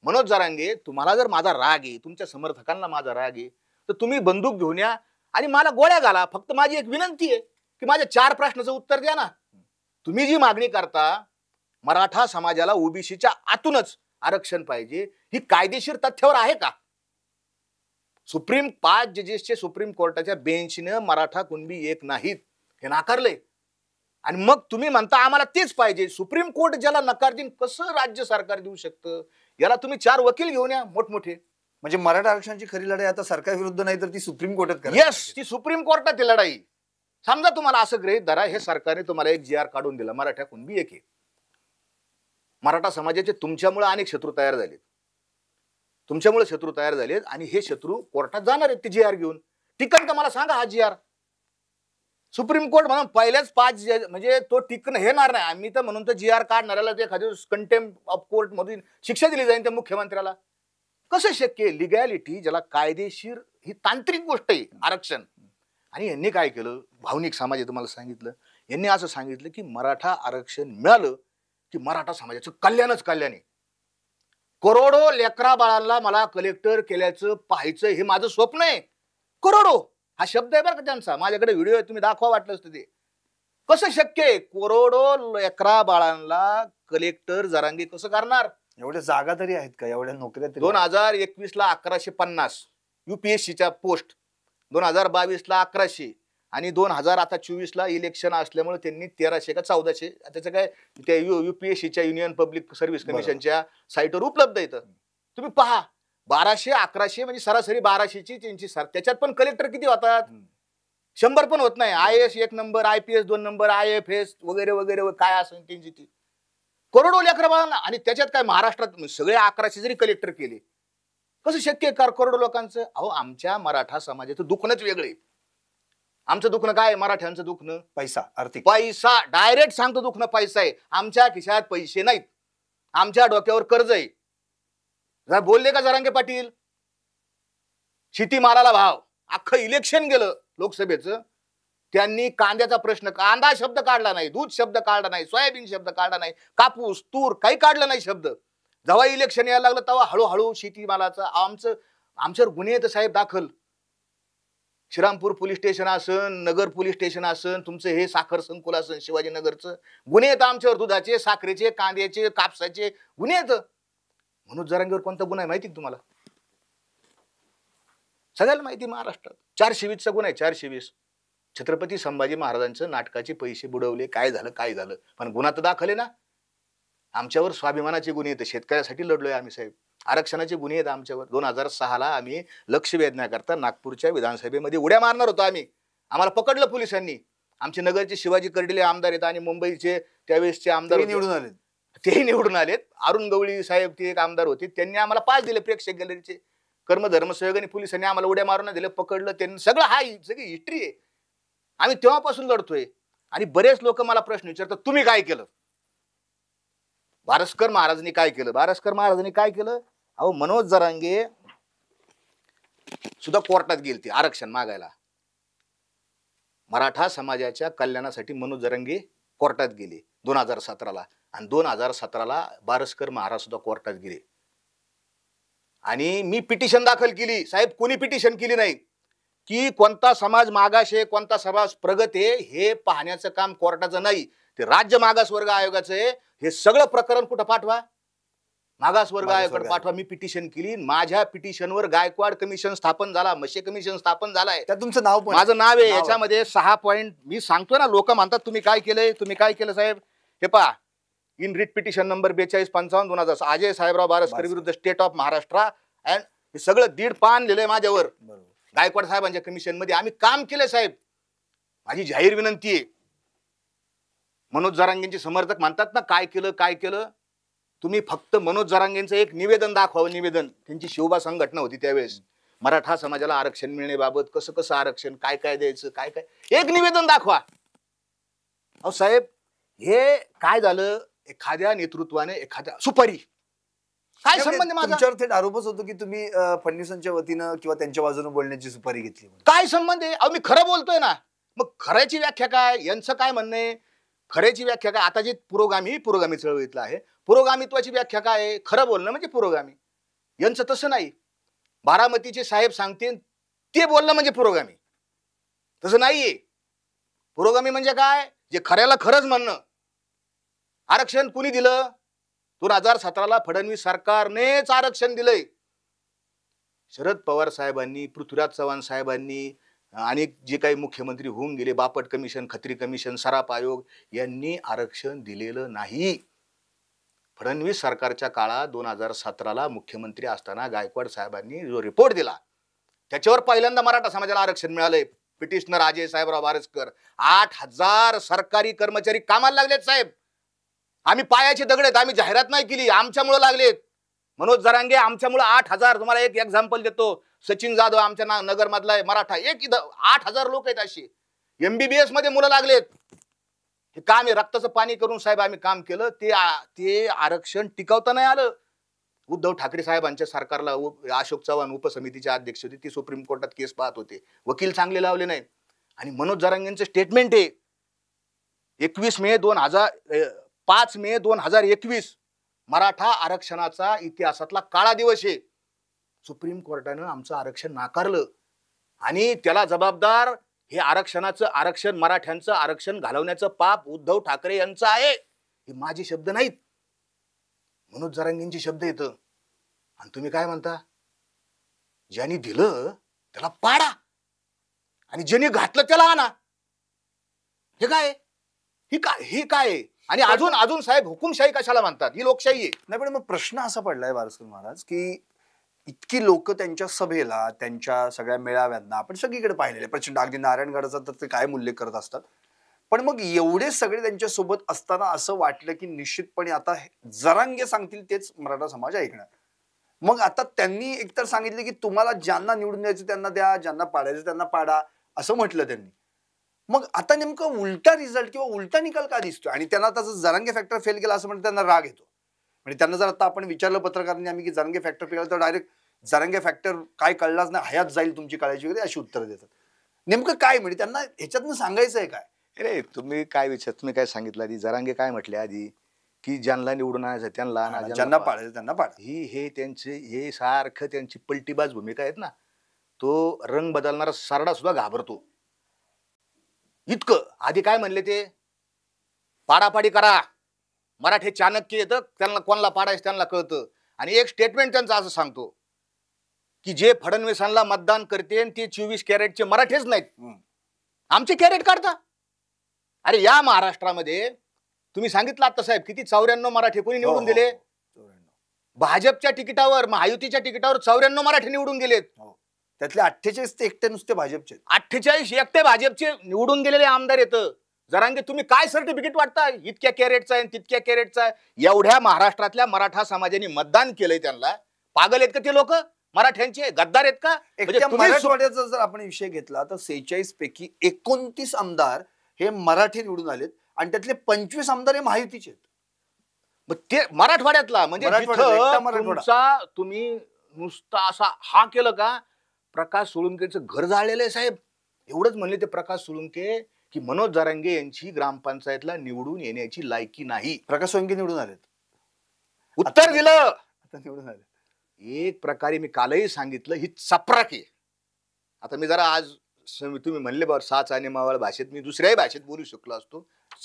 मनोज जरांगे तुम्हाला जर माझा राग आहे, तुमच्या समर्थकांना माझा राग आहे, तर तुम्ही बंदूक घेऊन या आणि मला गोळ्या घाला. फक्त माझी एक विनंती आहे की माझ्या 4 प्रश्नाचं उत्तर द्या ना. तुम्ही जी मागणी करता मराठा समाजाला ओबीसीच्या आतूनच आरक्षण पाहिजे, ही कायदेशीर तथ्यावर आहे का? 5 जजेसचे सुप्रीम कोर्टाच्या बेंचने मराठा कुणबी एक नाहीत हे नाकारले. आणि मग तुम्ही म्हणता आम्हाला तेच पाहिजे. सुप्रीम कोर्ट ज्याला नकार देईन कसं राज्य सरकार देऊ शकतं? याला तुम्ही 4 वकील घेऊन या मोठमोठे.
म्हणजे मराठा आरक्षणाची खरी लढाई आता सरकार विरुद्ध नाही तर ती सुप्रीम कोर्टात करा.
येस, ती सुप्रीम कोर्टात ती लढाई. समजा तुम्हाला असं गृहीत धरा हे सरकारने तुम्हाला एक GR काढून दिला, मराठा कुणबी एक आहे. मराठा समाजाचे तुमच्यामुळे अनेक शत्रू तयार झालेत. तुमच्यामुळे शत्रू तयार झालेत आणि हे शत्रू कोर्टात जाणार आहेत ते GR घेऊन. टिकन का मला सांगा हा GR? सुप्रीम कोर्ट म्हणून पहिल्याच 5 म्हणजे तो टिकणं हेणार नाही. आम्ही तर म्हणून तर GR काढणाऱ्याला ते एखाद्या कंटेम्प्ट ऑफ कोर्ट मधून शिक्षा दिली जाईल त्या मुख्यमंत्र्याला. कसं शक्य आहे? लिगॅलिटी ज्याला कायदेशीर ही तांत्रिक गोष्ट आहे आरक्षण. आणि यांनी काय केलं? भावनिक समाज आहे तुम्हाला सांगितलं. यांनी असं सांगितलं की मराठा आरक्षण मिळालं की मराठा समाजाचं कल्याणच कल्याण आहे. करोडो लेकरा बाळांना मला कलेक्टर केल्याचं पाहायचं हे माझं स्वप्न आहे. करोडो हा शब्द आहे बरं का त्यांचा. माझ्याकडे व्हिडिओ आहे, तुम्ही दाखवा वाटलं असतं ते. कसं शक्य आहे? करोडो लेकरा बाळांना कलेक्टर जरांगे कसं करणार?
एवढ्या जागा तरी आहेत का? एवढ्या नोकऱ्या तरी?
2021 ला 1150 UPSCच्या पोस्ट, 2022 ला 1100 आणि 2024 ला इलेक्शन असल्यामुळे त्यांनी 1300 का 1400 त्याचं काय त्या UPSCच्या युनियन पब्लिक सर्व्हिस कमिशनच्या साईटवर उपलब्ध आहे. तुम्ही पहा 1200 1100 म्हणजे सरासरी 1200ची त्यांची त्याच्यात पण कलेक्टर किती होतात? 100 पण होत नाही. IAS 1 number, IPS 2 number, IFS वगैरे वगैरे काय असेल त्यांची ती करोडो लेकरं बाळांना. आणि त्याच्यात काय महाराष्ट्रात सगळे 1100 जरी कलेक्टर केले कसं शक्य आहे? करोडो लोकांचं. अहो आमच्या मराठा समाजाचं दुखणंच वेगळे. आमचं दुखणं काय? मराठ्यांचं दुखणं
पैसा, आर्थिक
पैसा. डायरेक्ट सांगतो दुखणं पैसा आहे. आमच्या खिशात पैसे नाहीत, आमच्या डोक्यावर कर्ज आहे. जरा बोलले का जरांगे पाटील? शेतीमालाला भाव. अख्खं इलेक्शन गेलं लोकसभेचं, त्यांनी कांद्याचा प्रश्न, कांदा शब्द काढला नाही, दूध शब्द काढला नाही, सोयाबीन शब्द काढला नाही, कापूस तूर काही काढलं नाही शब्द. जेव्हा इलेक्शन यायला लागलं तेव्हा हळूहळू शेतीमालाचं आमच्यावर गुन्हे येतं साहेब दाखल. श्रीरामपूर पोलीस स्टेशन असन, नगर पोलीस स्टेशन असन, तुमचं हे साखर संकुल असन शिवाजीनगरचं, गुन्हे येतं आमच्यावर. दुधाचे, साखरेचे, कांद्याचे, कापसाचे गुन्हे येतं. मनोज जरांगेवर कोणता गुन्हा आहे माहिती तुम्हाला? सगळ्याला माहिती महाराष्ट्रात 420चा गुन्हा आहे. 420 छत्रपती संभाजी महाराजांचं नाटकाचे पैसे बुडवले, काय झालं काय झालं, पण गुन्हा तर दाखल आहे ना. आमच्यावर स्वाभिमानाचे गुन्हे येतात. शेतकऱ्यासाठी लढलोय आम्ही साहेब. आरक्षणाचे गुन्हे आहेत आमच्यावर. 2006 ला आम्ही लक्ष वेधण्याकरता नागपूरच्या विधानसभेमध्ये उड्या मारणार होतो आम्ही. आम्हाला पकडलं पोलिसांनी. आमचे नगरचे शिवाजी कर्डिले आमदार आहेत आणि मुंबईचे त्यावेळेसचे आमदार
निवडून आले.
तेही निवडून आलेत. अरुण गवळी साहेब ते एक आमदार होते. त्यांनी आम्हाला पास दिले प्रेक्षक गॅलरीचे. कर्मधर्म सहयोग आणि पोलिसांनी आम्हाला उड्या मारून दिलं, पकडलं त्यांनी. सगळं हा सगळी हिस्ट्री आहे. आम्ही तेव्हापासून लढतोय. आणि बरेच लोक मला प्रश्न विचारतात तुम्ही काय केलं? बारस्कर महाराजांनी काय केलं? बारस्कर महाराजांनी काय केलं? अहो मनोज जरांगे सुद्धा कोर्टात गेलते आरक्षण मागायला. मराठा समाजाच्या कल्याणासाठी मनोज जरांगे कोर्टात गेले 2017 ला. आणि 2017 ला बारस्कर महाराज सुद्धा कोर्टात गेले. आणि मी पिटिशन दाखल केली साहेब. कोणी पिटिशन केली नाही की कोणता समाज मागास आहे, कोणता समाज प्रगत आहे, हे पाहण्याचं काम कोर्टाचं नाही, ते राज्य मागासवर्ग आयोगाचं आहे. हे सगळं प्रकरण कुठं पाठवा? मागासवर्ग आयोगाकडे पाठवा. मी पिटिशन केली, माझ्या पिटिशनवर गायकवाड कमिशन स्थापन झाला, मशे कमिशन स्थापन झालाय,
त्यात तुमचं नाव पण
माझं नाव आहे याच्यामध्ये. 6 पॉइंट मी सांगतो ना, लोक म्हणतात तुम्ही काय केलंय, तुम्ही काय केलं साहेब. हे पहा, in writ petition number 4255/2000 Ajay Sahebrao Baraskar विरुद्ध स्टेट ऑफ महाराष्ट्र अँड हे सगळं 1.5 पान लिहिलंय माझ्यावर. गायकवाड साहेबांच्या कमिशन मध्ये आम्ही काम केलं साहेब. माझी जाहीर विनंती आहे. मनोज जरांगेंचे समर्थक म्हणतात ना काय केलं काय केलं, तुम्ही फक्त मनोज जरांगेंचं एक निवेदन दाखवावं. निवेदन, त्यांची शिवबा संघटना होती त्यावेळेस, मराठा समाजाला आरक्षण मिळण्याबाबत कसं कसं आरक्षण, काय काय द्यायचं, काय काय, एक निवेदन दाखवा. अहो साहेब, हे काय झालं, एखाद्या नेतृत्वाने एखाद्या सुपारी, काय संबंध माझा?
तुमच्यावर थेट आरोपच होतो की तुम्ही फडणवीसांच्या वतीनं किंवा त्यांच्या बाजूने बोलण्याची सुपारी घेतली.
काय संबंध आहे? अहो मी खरं बोलतोय ना. मग खऱ्याची व्याख्या काय, यांचं काय म्हणणं आहे? खऱ्याची व्याख्या काय? आता जे पुरोगामी चळवळीतलं आहे, पुरोगामित्वाची व्याख्या काय आहे? खरं बोलणं म्हणजे पुरोगामी. यांचं तसं नाही. बारामतीचे साहेब सांगते ते बोलणं म्हणजे पुरोगामी, तसं नाहीये. पुरोगामी म्हणजे काय? जे खऱ्याला खरंच म्हणणं. आरक्षण कुणी दिलं? 2017ला फडणवीस सरकारनेच आरक्षण दिलंय. शरद पवार साहेबांनी, पृथ्वीराज चव्हाण साहेबांनी आणि जे काही मुख्यमंत्री होऊन गेले, बापट कमिशन, खत्री कमिशन, सराफ आयोग, यांनी आरक्षण दिलेलं नाही. फडणवीस सरकारच्या काळात 2017ला मुख्यमंत्री असताना गायकवाड साहेबांनी जो रिपोर्ट दिला त्याच्यावर पहिल्यांदा मराठा समाजाला आरक्षण मिळालंय. पिटिशनर अजय साहेबराव बारसकर. 8,000 सरकारी कर्मचारी कामाला लागलेत साहेब. आम्ही पायाचे दगड आहेत, आम्ही जाहिरात नाही केली, आमच्यामुळे लागलेत. मनोज जरांगे आमच्यामुळे 8,000. तुम्हाला एक एक्झाम्पल देतो. सचिन जाधव आमच्या नगर मधला आहे, मराठा, एक 8,000 लोक आहेत अशी. MBBS मध्ये मुलं लागलेत. हे काम आहे, रक्ताचं पाणी करून साहेब आम्ही काम केलं. ते आरक्षण टिकवता नाही आलं. उद्धव ठाकरे साहेबांच्या सरकारला अशोक चव्हाण उपसमितीचे अध्यक्ष होते, ती सुप्रीम कोर्टात केस पाहत होते, वकील चांगले लावले नाही. आणि मनोज जरांगेंचं स्टेटमेंट आहे 5 मे 2021, मराठा आरक्षणाचा इतिहासातला काळा दिवस आहे. सुप्रीम कोर्टानं आमचं आरक्षण नाकारलं आणि त्याला जबाबदार हे आरक्षण मराठ्यांचं आरक्षण घालवण्याचं पाप उद्धव ठाकरे यांचं आहे. हे माझे शब्द नाहीत, मनोज जरांगेंचे शब्द येतं. आणि तुम्ही काय म्हणता? ज्यांनी दिलं त्याला पाडा आणि ज्यांनी घातलं त्याला आणा. हे काय? ही काय? आणि अजून साहेब हुकुमशाही कशाला म्हणतात? ही लोकशाही आहे.
नाही, पण मग प्रश्न असा पडलाय बारसकर महाराज की इतकी लोक त्यांच्या सभेला, त्यांच्या सगळ्या मेळाव्यांना आपण सगळीकडे पाहिलेले, प्रचंड, अगदी नारायणगडाचा तर ते काय उल्लेख करत असतात. पण मग एवढे सगळे त्यांच्या सोबत असताना असं वाटलं की निश्चितपणे आता जरांगे सांगतील तेच मराठा समाज ऐकणार. मग आता त्यांनी एकतर सांगितले की तुम्हाला ज्यांना निवडून द्यायचं त्यांना द्या, ज्यांना पाडायचं त्यांना पाडा, असं म्हटलं त्यांनी. मग आता नेमकं उलटा रिझल्ट किंवा उलटा निकाल का दिसतोय? आणि त्यांना आता जरांगे फॅक्टर फेल केला असं म्हणून त्यांना राग येतो. म्हणजे त्यांना जर आता आपण विचारलं पत्रकारांनी आम्ही की जरांगे फॅक्टर फेल, तर डायरेक्ट जरांगे फॅक्टर काय कळलाच नाही, हयात जाईल तुमची कळायची वगैरे अशी उत्तर देतात. नेमकं काय म्हणजे त्यांना ह्याच्यातनं सांगायचं आहे काय?
अरे तुम्ही काय सांगितलं आधी? जरांगे काय म्हटले आधी? की ज्यांना निवडून आणायचं त्यांना आणा,
ज्यांना पाडायचं त्यांना पाडा.
हे त्यांचे हे सारखं त्यांची पलटीबाज भूमिका आहेत ना. तो रंग बदलणारा सारडा सुद्धा घाबरतो. इतकं आधी काय म्हणले ते? पाडापाडी करा. मराठी चाणक्य येतं, त्यांना कोणाला पाडायचं त्यांना कळतं. आणि एक स्टेटमेंट त्यांचं असं सांगतो की जे फडणवीसांना मतदान करते ते 24 कॅरेटचे मराठेच नाहीत, आमचे कॅरेट काढता. अरे या महाराष्ट्रामध्ये तुम्ही सांगितलं आता साहेब किती 94 मराठे कोणी निवडून दिले? भाजपच्या तिकिटावर, महायुतीच्या तिकिटावर 94 मराठे निवडून गेलेत.
त्यातले 48 ते एकटे नुसते भाजपचे.
48 एकटे भाजपचे निवडून गेलेले आमदार येतं. जरांगे तुम्ही काय सर्टिफिकेट वाटता इतक्या कॅरेटचा आहे तितक्या कॅरेटचा आहे? एवढ्या महाराष्ट्रातल्या मराठा समाजाने मतदान केलंय त्यांना. पागल आहेत का ते लोक? मराठ्यांचे गद्दार आहेत का?
मराठवाड्याचा जर आपण विषय घेतला तर 46 पैकी 29 आमदार हे मराठी निवडून आलेत आणि त्यातले 25 आमदार हे महायुतीचे आहेत.
मग ते मराठवाड्यातला म्हणजे तुम्ही नुसता असा हा केलं का? प्रकाश सोळुंकेचं घर जाळलेलं आहे साहेब. एवढंच म्हणले ते प्रकाश सोळुंके की मनोज जरांगे यांची ग्रामपंचायतला निवडून येण्याची लायकी नाही.
प्रकाश सोळुंके निवडून आलेत.
उत्तर दिलं
आता निवडून आले.
एक प्रकारे मी कालही सांगितलं ही चपराक आहे. आता मी जरा आज तुम्ही म्हणले बरं साच आणि मावळ भाषेत मी दुसऱ्याही भाषेत बोलू शकलो असतो.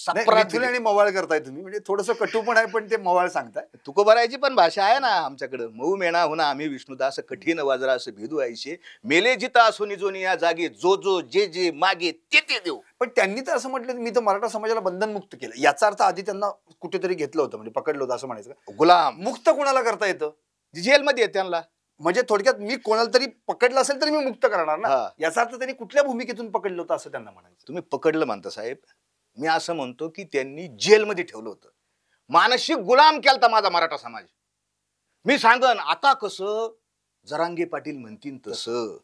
नाही,
सप्रात
मिथुन आणि मवाळ करताय तुम्ही, म्हणजे थोडंसं कटू पण आहे, पण ते मवाळ सांगताय.
तुकोबरायची पण भाषा आहे ना आमच्याकडं. मऊ मेणा होना आम्ही विष्णुदास कठीण वाजरा असं भेदू आईशे मेले जिता असो निजोनी या जागी जो जो जे जे मागे ते ते देऊ.
पण त्यांनी तर असं म्हटलं, मी तर मराठा समाजाला बंधनमुक्त केलं. याचा अर्थ आधी त्यांना कुठेतरी घेतलं होतं, म्हणजे पकडलं होतं असं म्हणायचं का?
गुलाम
मुक्त कोणाला करता येतं?
जेलमध्ये आहे त्यांना.
म्हणजे थोडक्यात मी कोणाला तरी पकडलं असेल तरी मी मुक्त करणार ना.
हा.
याचा अर्थ त्यांनी कुठल्या भूमिकेतून पकडलं होतं असं त्यांना म्हणायचं.
तुम्ही पकडलं म्हणता साहेब, मी असं म्हणतो की त्यांनी जेलमध्ये ठेवलं होतं. मानसिक गुलाम केलता माझा मराठा समाज. मी सांगन आता कसं जरांगे पाटील म्हणतीन तसं.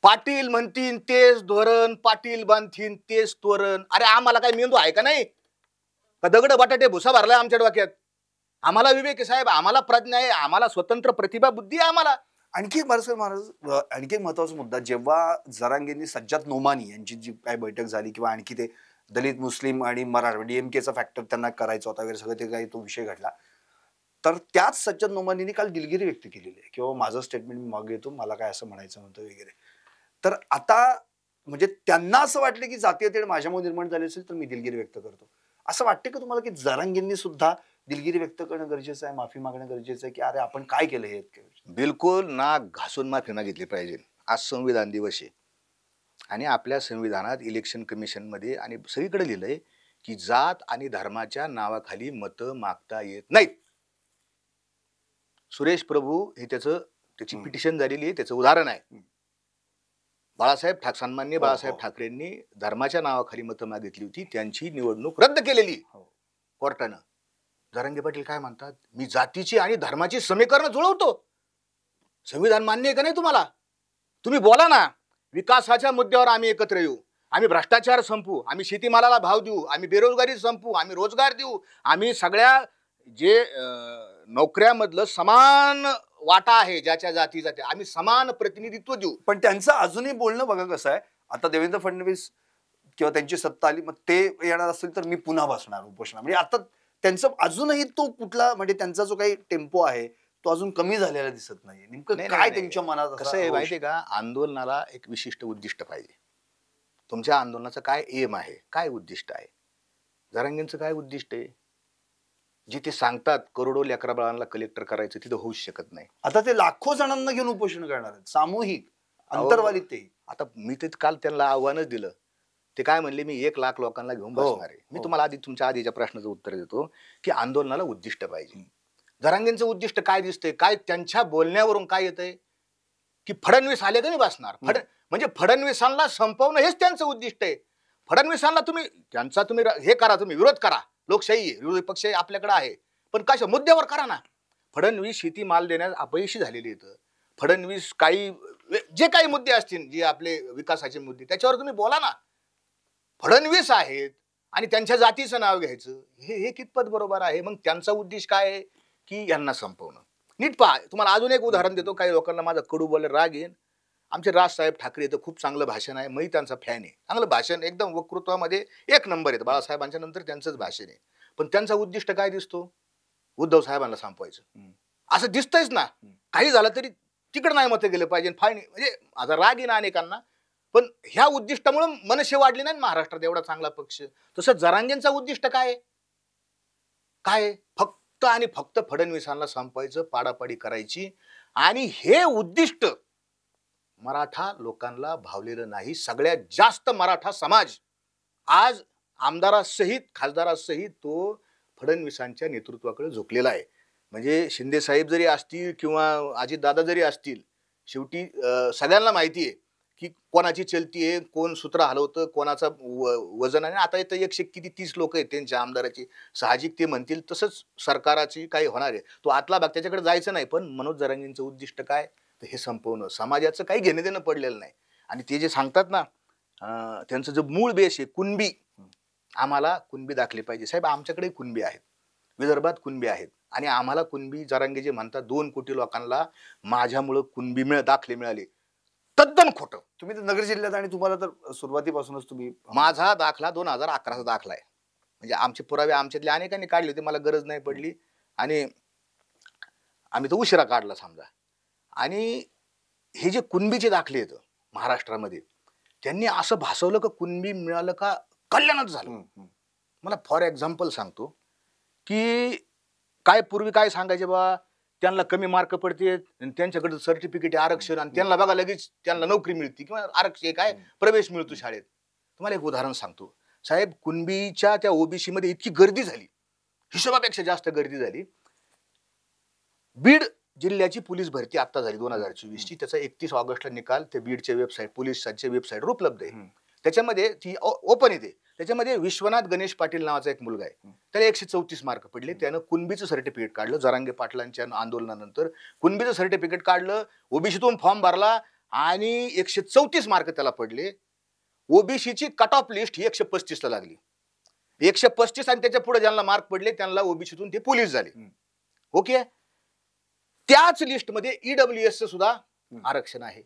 पाटील म्हणतीन तेच धोरण, पाटील बांधतीन तेच तोरण. अरे आम्हाला काय मेंदू आहे का नाही? का दगड बटाटे भुसा भरलाय आमच्या डोक्यात? आम्हाला विवेक आहे साहेब, आम्हाला प्रज्ञा आहे, आम्हाला स्वतंत्र प्रतिभा बुद्धी आहे आम्हाला.
आणखी एक महाराज, आणखी एक महत्वाचा मुद्दा, जेव्हा जरांगेंनी सज्जाद नोमानी यांची जी काय बैठक झाली, किंवा आणखी ते दलित मुस्लिम आणि मराठा डीएमकेचा फॅक्टर त्यांना करायचा होता वगैरे सगळं, ते काही तो विषय घडला, तर त्याच सज्जाद नोमानीने काल दिलगिरी व्यक्त केलेली आहे, किंवा माझं स्टेटमेंट मी मागे घेतो, मला काय असं म्हणायचं नव्हतं वगैरे. तर आता म्हणजे त्यांना असं वाटलं की जातीय तेढ माझ्यामुळे निर्माण झाली असेल तर मी दिलगिरी व्यक्त करतो. असं वाटतं का तुम्हाला की जरांगेंनी सुद्धा दिलगिरी व्यक्त करणं गरजेचं आहे, माफी मागणं गरजेचं आहे, की अरे आपण काय केलं हे?
बिलकुल नाक घासून माफी मागितली पाहिजे. आज संविधान दिवस आहे आणि आपल्या संविधानात इलेक्शन कमिशन मध्ये आणि सगळीकडे लिहिलंय की जात आणि धर्माच्या नावाखाली मतं मागता येत नाहीत. सुरेश प्रभू हे त्याची पिटिशन झालेली आहे, त्याचं उदाहरण आहे. सन्माननीय बाळासाहेब ठाकरेंनी धर्माच्या नावाखाली मतं मागितली होती, त्यांची निवडणूक रद्द केलेली कोर्टानं. जरांगे पाटील काय म्हणतात, मी जातीची आणि धर्माची समीकरण जुळवतो. संविधान मान्य आहे का नाही तुम्हाला? तुम्ही बोला ना. विकासाच्या मुद्द्यावर आम्ही एकत्र येऊ, आम्ही भ्रष्टाचार संपवू, आम्ही शेतीमालाला भाव देऊ, आम्ही बेरोजगारी संपवू, आम्ही रोजगार देऊ, आम्ही सगळ्या जे नोकऱ्यामधलं समान वाटा आहे ज्याच्या जाती जाते आम्ही समान प्रतिनिधित्व देऊ.
पण त्यांचं अजूनही बोलणं बघा कसं आहे. आता देवेंद्र फडणवीस किंवा त्यांची सत्ता आली, मग ते येणार असेल तर मी पुन्हा बसणार उपोषण. म्हणजे आता त्यांचं अजूनही तो कुठला, म्हणजे त्यांचा जो काही टेम्पो आहे तो अजून कमी झालेला दिसत नाही. नेमकं काय त्यांच्या मनात
कसं आहे माहितीये का? आंदोलनाला एक विशिष्ट उद्दिष्ट पाहिजे. तुमच्या आंदोलनाचं काय एम आहे, काय उद्दिष्ट आहे? जरांगेंचं काय उद्दिष्ट आहे? जिथे सांगतात करोडो लेकरा बाळांना कलेक्टर करायचं तिथं होऊच शकत नाही.
आता ते लाखो जणांना घेऊन उपोषण करणार आहेत, सामूहिक अंतर्वालित. ते
आता मी ते काल त्यांना आव्हानच दिलं. ते काय म्हणले, मी 1 लाख लोकांना घेऊन बसणार आहे. मी तुम्हाला आधी तुमच्या आधीच्या प्रश्नाचं उत्तर देतो की आंदोलनाला उद्दिष्ट पाहिजे. जरांगेंचं उद्दिष्ट काय दिसतंय, काय त्यांच्या बोलण्यावरून काय येतंय की फडणवीस आले का नाही बसणार. म्हणजे फडणवीसांना संपवणं हेच त्यांचं उद्दिष्ट आहे. फडणवीसांना तुम्ही त्यांचा तुम्ही हे करा, तुम्ही विरोध करा, लोकशाही आहे, विरोधी पक्ष आपल्याकडे आहे, पण कशा मुद्द्यावर करा ना. फडणवीस शेती माल देण्यास अपयशी झालेली आहेत. फडणवीस काही जे काही मुद्दे असतील, जे आपले विकासाचे मुद्दे, त्याच्यावर तुम्ही बोला ना. फडणवीस आहेत आणि त्यांच्या जातीचं नाव घ्यायचं, हे कितपत बरोबर आहे? मग त्यांचा उद्देश काय आहे की यांना संपवणं. नीट पहा, तुम्हाला अजून एक उदाहरण देतो. काही लोकांना माझा कडू बोलायला राग येईल. आमचे राजसाहेब ठाकरे तर खूप चांगलं भाषण आहे, मी त्यांचा फॅन आहे. चांगलं भाषण, एकदम वक्तृत्वामध्ये 1 नंबर आहे. बाळासाहेबांच्या नंतर त्यांचंच भाषण आहे. पण त्यांचा उद्दिष्ट काय दिसतो? उद्धव साहेबांना संपवायचं असं दिसतंयच ना. काही झालं तरी तिकडे नाही मतं गेले पाहिजे, फायनी, म्हणजे माझा राग आहे ना अनेकांना. पण ह्या उद्दिष्टामुळे मनसे वाढली नाही महाराष्ट्रात, एवढा चांगला पक्ष. तसं जरांगेंचा उद्दिष्ट काय आहे? काय? फक्त आणि फक्त फडणवीसांना संपवायचं, पाडापाडी करायची. आणि हे उद्दिष्ट मराठा लोकांना भावलेलं नाही. सगळ्यात जास्त मराठा समाज आज आमदारासहित खासदारासहित तो फडणवीसांच्या नेतृत्वाकडे झुकलेला आहे. म्हणजे शिंदे साहेब जरी असतील किंवा अजितदादा जरी असतील, शेवटी सगळ्यांना माहिती आहे की कोणाची चलती आहे, कोण सूत्र हलवतं, कोणाचा वजन आहे. आता इथं 130 लोक आहेत त्यांच्या आमदाराची. साहजिक ते म्हणतील तसंच सरकाराची काही होणार आहे. तो आतला भाग, त्याच्याकडे जायचं नाही. पण मनोज जरांगेंचं उद्दिष्ट काय? तर हे संपवणं. समाजाचं काही घेणं देणं पडलेलं नाही. आणि ते जे सांगतात ना, त्यांचं जो मूळ बेस आहे कुणबी, आम्हाला कुणबी दाखले पाहिजे. साहेब आमच्याकडे कुणबी आहेत, विदर्भात कुणबी आहेत, आणि आम्हाला कुणबी जरांगे जे म्हणतात 2 कोटी लोकांना माझ्यामुळं कुणबी दाखले मिळाले, तद्दन खोटं.
तुम्ही तर नगर जिल्ह्यात, आणि तुम्हाला तर सुरुवातीपासूनच तुम्ही,
माझा दाखला 2011चा दाखला आहे. म्हणजे आमचे पुरावे आमच्यातले अनेकांनी काढले होते, मला गरज नाही पडली आणि आम्ही तो उशिरा काढला समजा. आणि हे जे कुणबीचे दाखले आहेत, महाराष्ट्रामध्ये त्यांनी असं भासवलं का कुणबी मिळालं का कल्याणच झालं. मला फॉर एक्झाम्पल सांगतो की काय पूर्वी काय सांगायचे बा, त्यांना कमी मार्क पडते त्यांच्याकडे सर्टिफिकेट आरक्षण आणि त्यांना बघा लगेच त्यांना नोकरी मिळते किंवा आरक्षण काय प्रवेश मिळतो शाळेत. तुम्हाला एक उदाहरण सांगतो साहेब, कुणबीच्या त्या ओबीसी मध्ये इतकी गर्दी झाली, हिशोबापेक्षा जास्त गर्दी झाली. बीड जिल्ह्याची पोलीस भरती आता झाली 2024 ची. त्याचा 31 ऑगस्टला निकाल ते बीडचे वेबसाईट पोलिसांचे वेबसाईटवर उपलब्ध आहे. त्याच्यामध्ये ती ओपन येते. त्याच्यामध्ये विश्वनाथ गणेश पाटील नावाचा एक मुलगा आहे, त्याला 134 मार्क पडले. त्यानं कुणबीचं सर्टिफिकेट काढलं. जरांगे पाटलांच्या आंदोलनानंतर कुणबीचं सर्टिफिकेट काढलं, ओबीसीतून फॉर्म भरला आणि 134 मार्क त्याला पडले. ओबीसीची कट ऑफ लिस्ट ही 135 ला लागली. 135 आणि त्याच्या पुढे ज्यांना मार्क पडले त्यांना ओबीसीतून ते पोलीस झाले. ओके, त्याच लिस्टमध्ये ईडब्ल्यूएस सुद्धा आरक्षण आहे.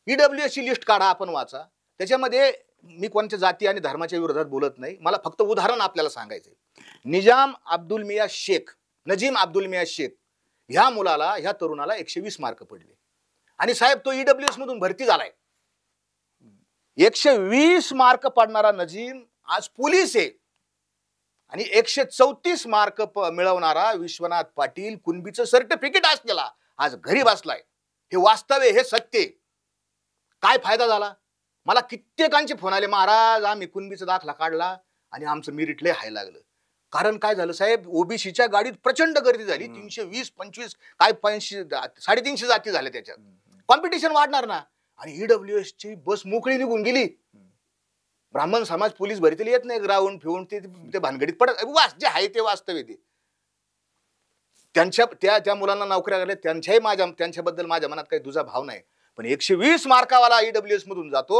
ईडब्ल्यूएस ची लिस्ट काढा, आपण वाचा. त्याच्यामध्ये मी कोणत्या जाती आणि धर्माच्या विरोधात बोलत नाही, मला फक्त उदाहरण आपल्याला सांगायचंय. नजीम अब्दुल मिया शेख ह्या मुलाला, ह्या तरुणाला 120 मार्क पडले आणि साहेब तो ईडब्ल्यूएस मधून भरती झालाय. 120 मार्क पडणारा नजीम आज पोलीस आहे आणि 134 मार्क मिळवणारा विश्वनाथ पाटील कुणबीचं सर्टिफिकेट असलेला आज घरी बसलाय. हे वास्तव आहे, हे सत्य. काय फायदा झाला? मला कित्येकांचे फोन आले, महाराज आम्ही कुणबीचा दाखला काढला आणि आमचं मेरिट लय हाय लागलं. कारण काय झालं साहेब, ओबीसीच्या गाडीत प्रचंड गर्दी झाली. 320 25 काय 500 350 जाती झाल्या, त्याच्यात कॉम्पिटिशन वाढणार ना. आणि ईडब्ल्यूएस ची बस मोकळी निघून गेली. ब्राह्मण समाज पोलीस भरतीला येत नाही, ग्राउंड फिवून ते भानगडीत पडत. जे आहे ते वास्तव आहे. ते त्या मुलांना नोकऱ्या लागल्या, त्यांच्याबद्दल माझ्या मनात काही दुजा भाव नाही. पण 120 मार्कावाला ईडब्ल्यूएस मधून जातो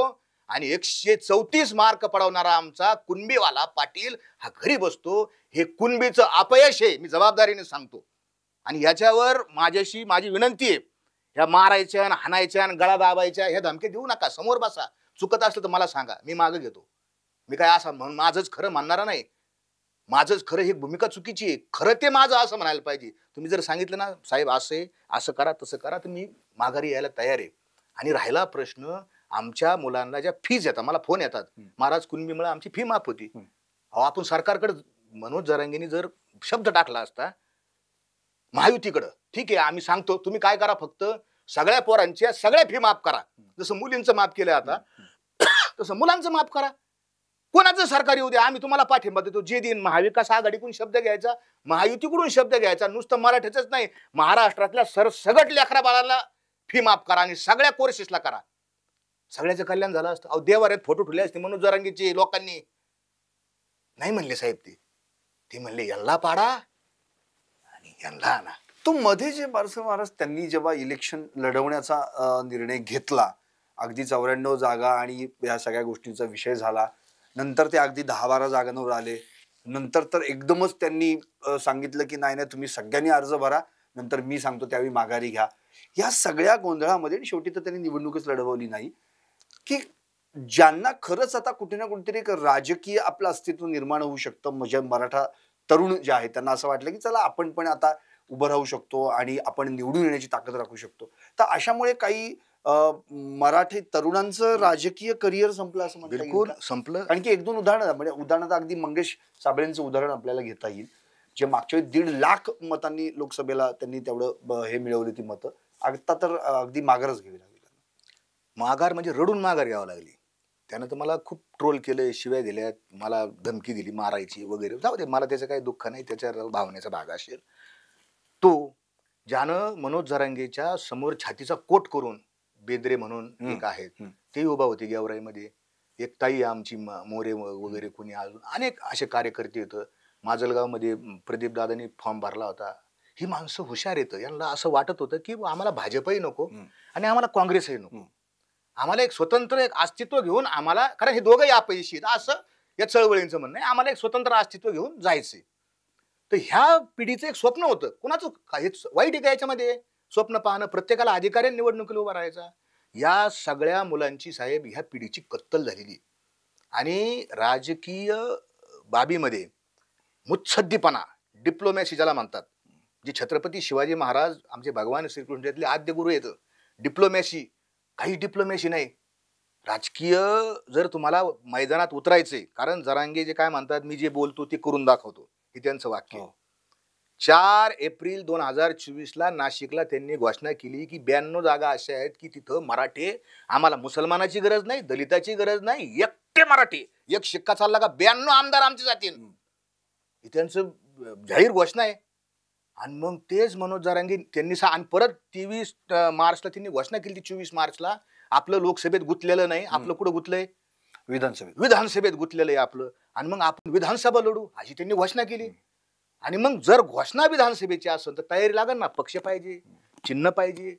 आणि 134 मार्क पडवणारा आमचा कुणबीवाला पाटील हा घरी बसतो. हे कुणबीचं अपयश आहे, मी जबाबदारीने सांगतो. आणि याच्यावर माझी विनंती आहे, ह्या मारायच्या हाणायच्या गळा दाबायच्या ह्या धमक्या देऊ नका. समोर बसा, चुकत असलं तर मला सांगा, मी मागे घेतो. मी काय असं माझंच खरं मानणारा नाही. माझंच खरं ही भूमिका चुकीची आहे, खरं ते माझं असं म्हणायला पाहिजे. तुम्ही जर सांगितलं ना साहेब असं करा तसं करा, तर मी माघारी यायला तयार आहे. आणि राहिला प्रश्न आमच्या मुलांना ज्या फीज येतात, मला फोन येतात, महाराज कुणबीमुळे आमची फी माफ होती. अहो, आपण सरकारकडे मनोज जरांगेंनी जर शब्द टाकला असता महायुतीकडं, ठीक आहे आम्ही सांगतो तुम्ही काय करा, फक्त सगळ्या पोरांच्या सगळ्या फी माफ करा. जसं मुलींचं माफ केलं आता तसं मुलांचं माफ करा. कोणाचं सरकार येऊ द्या, आम्ही तुम्हाला पाठिंबा देतो. जे दिन महाविकास आघाडीकडून शब्द घ्यायचा, महायुतीकडून शब्द घ्यायचा, नुसतं मराठीच नाही, महाराष्ट्रातल्या सरसगट लेकरा बाळांना फी माफ करा आणि सगळ्या कोर्सेसला करा. सगळ्याचं कल्याण झालं असतं. अहो, देवाऱ्यात फोटो ठेवले असते मनोज जरांगेचे, लोकांनी नाही म्हणले साहेब. ते म्हणले यांना पाडा आणि यांना आणा.
तो मध्ये जे बारसं महाराज त्यांनी जेव्हा इलेक्शन लढवण्याचा निर्णय घेतला, अगदी 94 जागा आणि या सगळ्या गोष्टींचा विषय झाला. नंतर ते अगदी 10-12 जागांवर आले. नंतर तर एकदमच त्यांनी सांगितलं की नाही तुम्ही सगळ्यांनी अर्ज भरा, नंतर मी सांगतो त्यावेळी माघारी घ्या. या सगळ्या गोंधळामध्ये शेवटी तर त्यांनी निवडणूकच लढवली नाही. की ज्यांना खरंच आता कुठे ना कुठेतरी एक राजकीय आपलं अस्तित्व निर्माण होऊ शकतं, म्हणजे मराठा तरुण जे आहे त्यांना असं वाटलं की चला आपण पण आता उभं राहू शकतो आणि आपण निवडून येण्याची ताकद राखू शकतो. तर अशामुळे काही मराठी तरुणांचं राजकीय करिअर संपलं असं म्हणता येईल.
बिलकुल संपलं.
आणखी 1-2 उदाहरण, म्हणजे उदाहरणार्थ अगदी मंगेश साबळेंचं उदाहरण आपल्याला घेता येईल, जे मागच्या 1.5 लाख मतांनी लोकसभेला त्यांनी तेवढं हे मिळवली ती मतं. आता तर अगदी माघारच घ्यावी लागली.
माघार म्हणजे रडून माघार घ्यावं लागली. त्यानं तर मला खूप ट्रोल केलं, शिव्या दिल्यात, मला धमकी दिली मारायची वगैरे. जाऊ दे, मला त्याचं काही दुःख नाही, त्याच्या भावनेचा भाग असेल. तो ज्यानं मनोज जरांगेच्या समोर छातीचा कोट करून बेदरे म्हणून एक आहेत ते उभा होते गेवराईमध्ये. एक ताई आमची मोरे वगैरे, कोणी अजून अनेक असे कार्यकर्ते होतं. माजलगावमध्ये प्रदीप दादांनी फॉर्म भरला होता. ही माणसं हुशार येतं. यांना असं वाटत होतं की आम्हाला भाजपही नको आणि आम्हाला काँग्रेसही नको, आम्हाला एक स्वतंत्र एक अस्तित्व घेऊन आम्हाला, कारण हे दोघंही अपयशी आहेत असं या चळवळींचं म्हणणं आहे, आम्हाला एक स्वतंत्र अस्तित्व घेऊन जायचंय. तर ह्या पिढीचं एक स्वप्न होतं. कुणाचं हेच वाईट आहे का याच्यामध्ये? स्वप्न पाहणं, प्रत्येकाला अधिकाऱ्याने निवडणुकीला उभा राहायचा. या सगळ्या मुलांची साहेब ह्या पिढीची कत्तल झालेली. आणि राजकीय बाबीमध्ये मुत्सद्दीपणा, डिप्लोमॅसी ज्याला म्हणतात, जे छत्रपती शिवाजी महाराज आमचे भगवान श्रीकृष्णातले आद्य गुरु येतं, डिप्लोमॅसी, काही डिप्लोमॅसी नाही. राजकीय जर तुम्हाला मैदानात उतरायचंय, कारण जरांगे जे काय म्हणतात, मी जे बोलतो ते करून दाखवतो, हे त्यांचं वाक्य आहे.
हो.
4 एप्रिल 2024ला नाशिकला त्यांनी घोषणा केली की 92 जागा अशा आहेत की तिथं मराठी, आम्हाला मुसलमानाची गरज नाही, दलिताची गरज नाही, एकटे मराठी. एक शिक्का चालला का 92 आमदार आमचे जातील. ही त्यांचं जाहीर घोषणा आहे. आणि मग तेच मनोज जरांगे त्यांनी आणि परत 23 मार्चला त्यांनी घोषणा केली ती 24 मार्चला, आपलं लोकसभेत गुंतलेलं नाही, आपलं कुठं गुंतलंय, विधानसभेत गुंतलेलं आहे आपलं, आणि मग आपण विधानसभा लढू अशी त्यांनी घोषणा केली. आणि मग जर घोषणा विधानसभेची असेल तर तयारी लागेल ना, पक्ष पाहिजे, चिन्ह पाहिजे,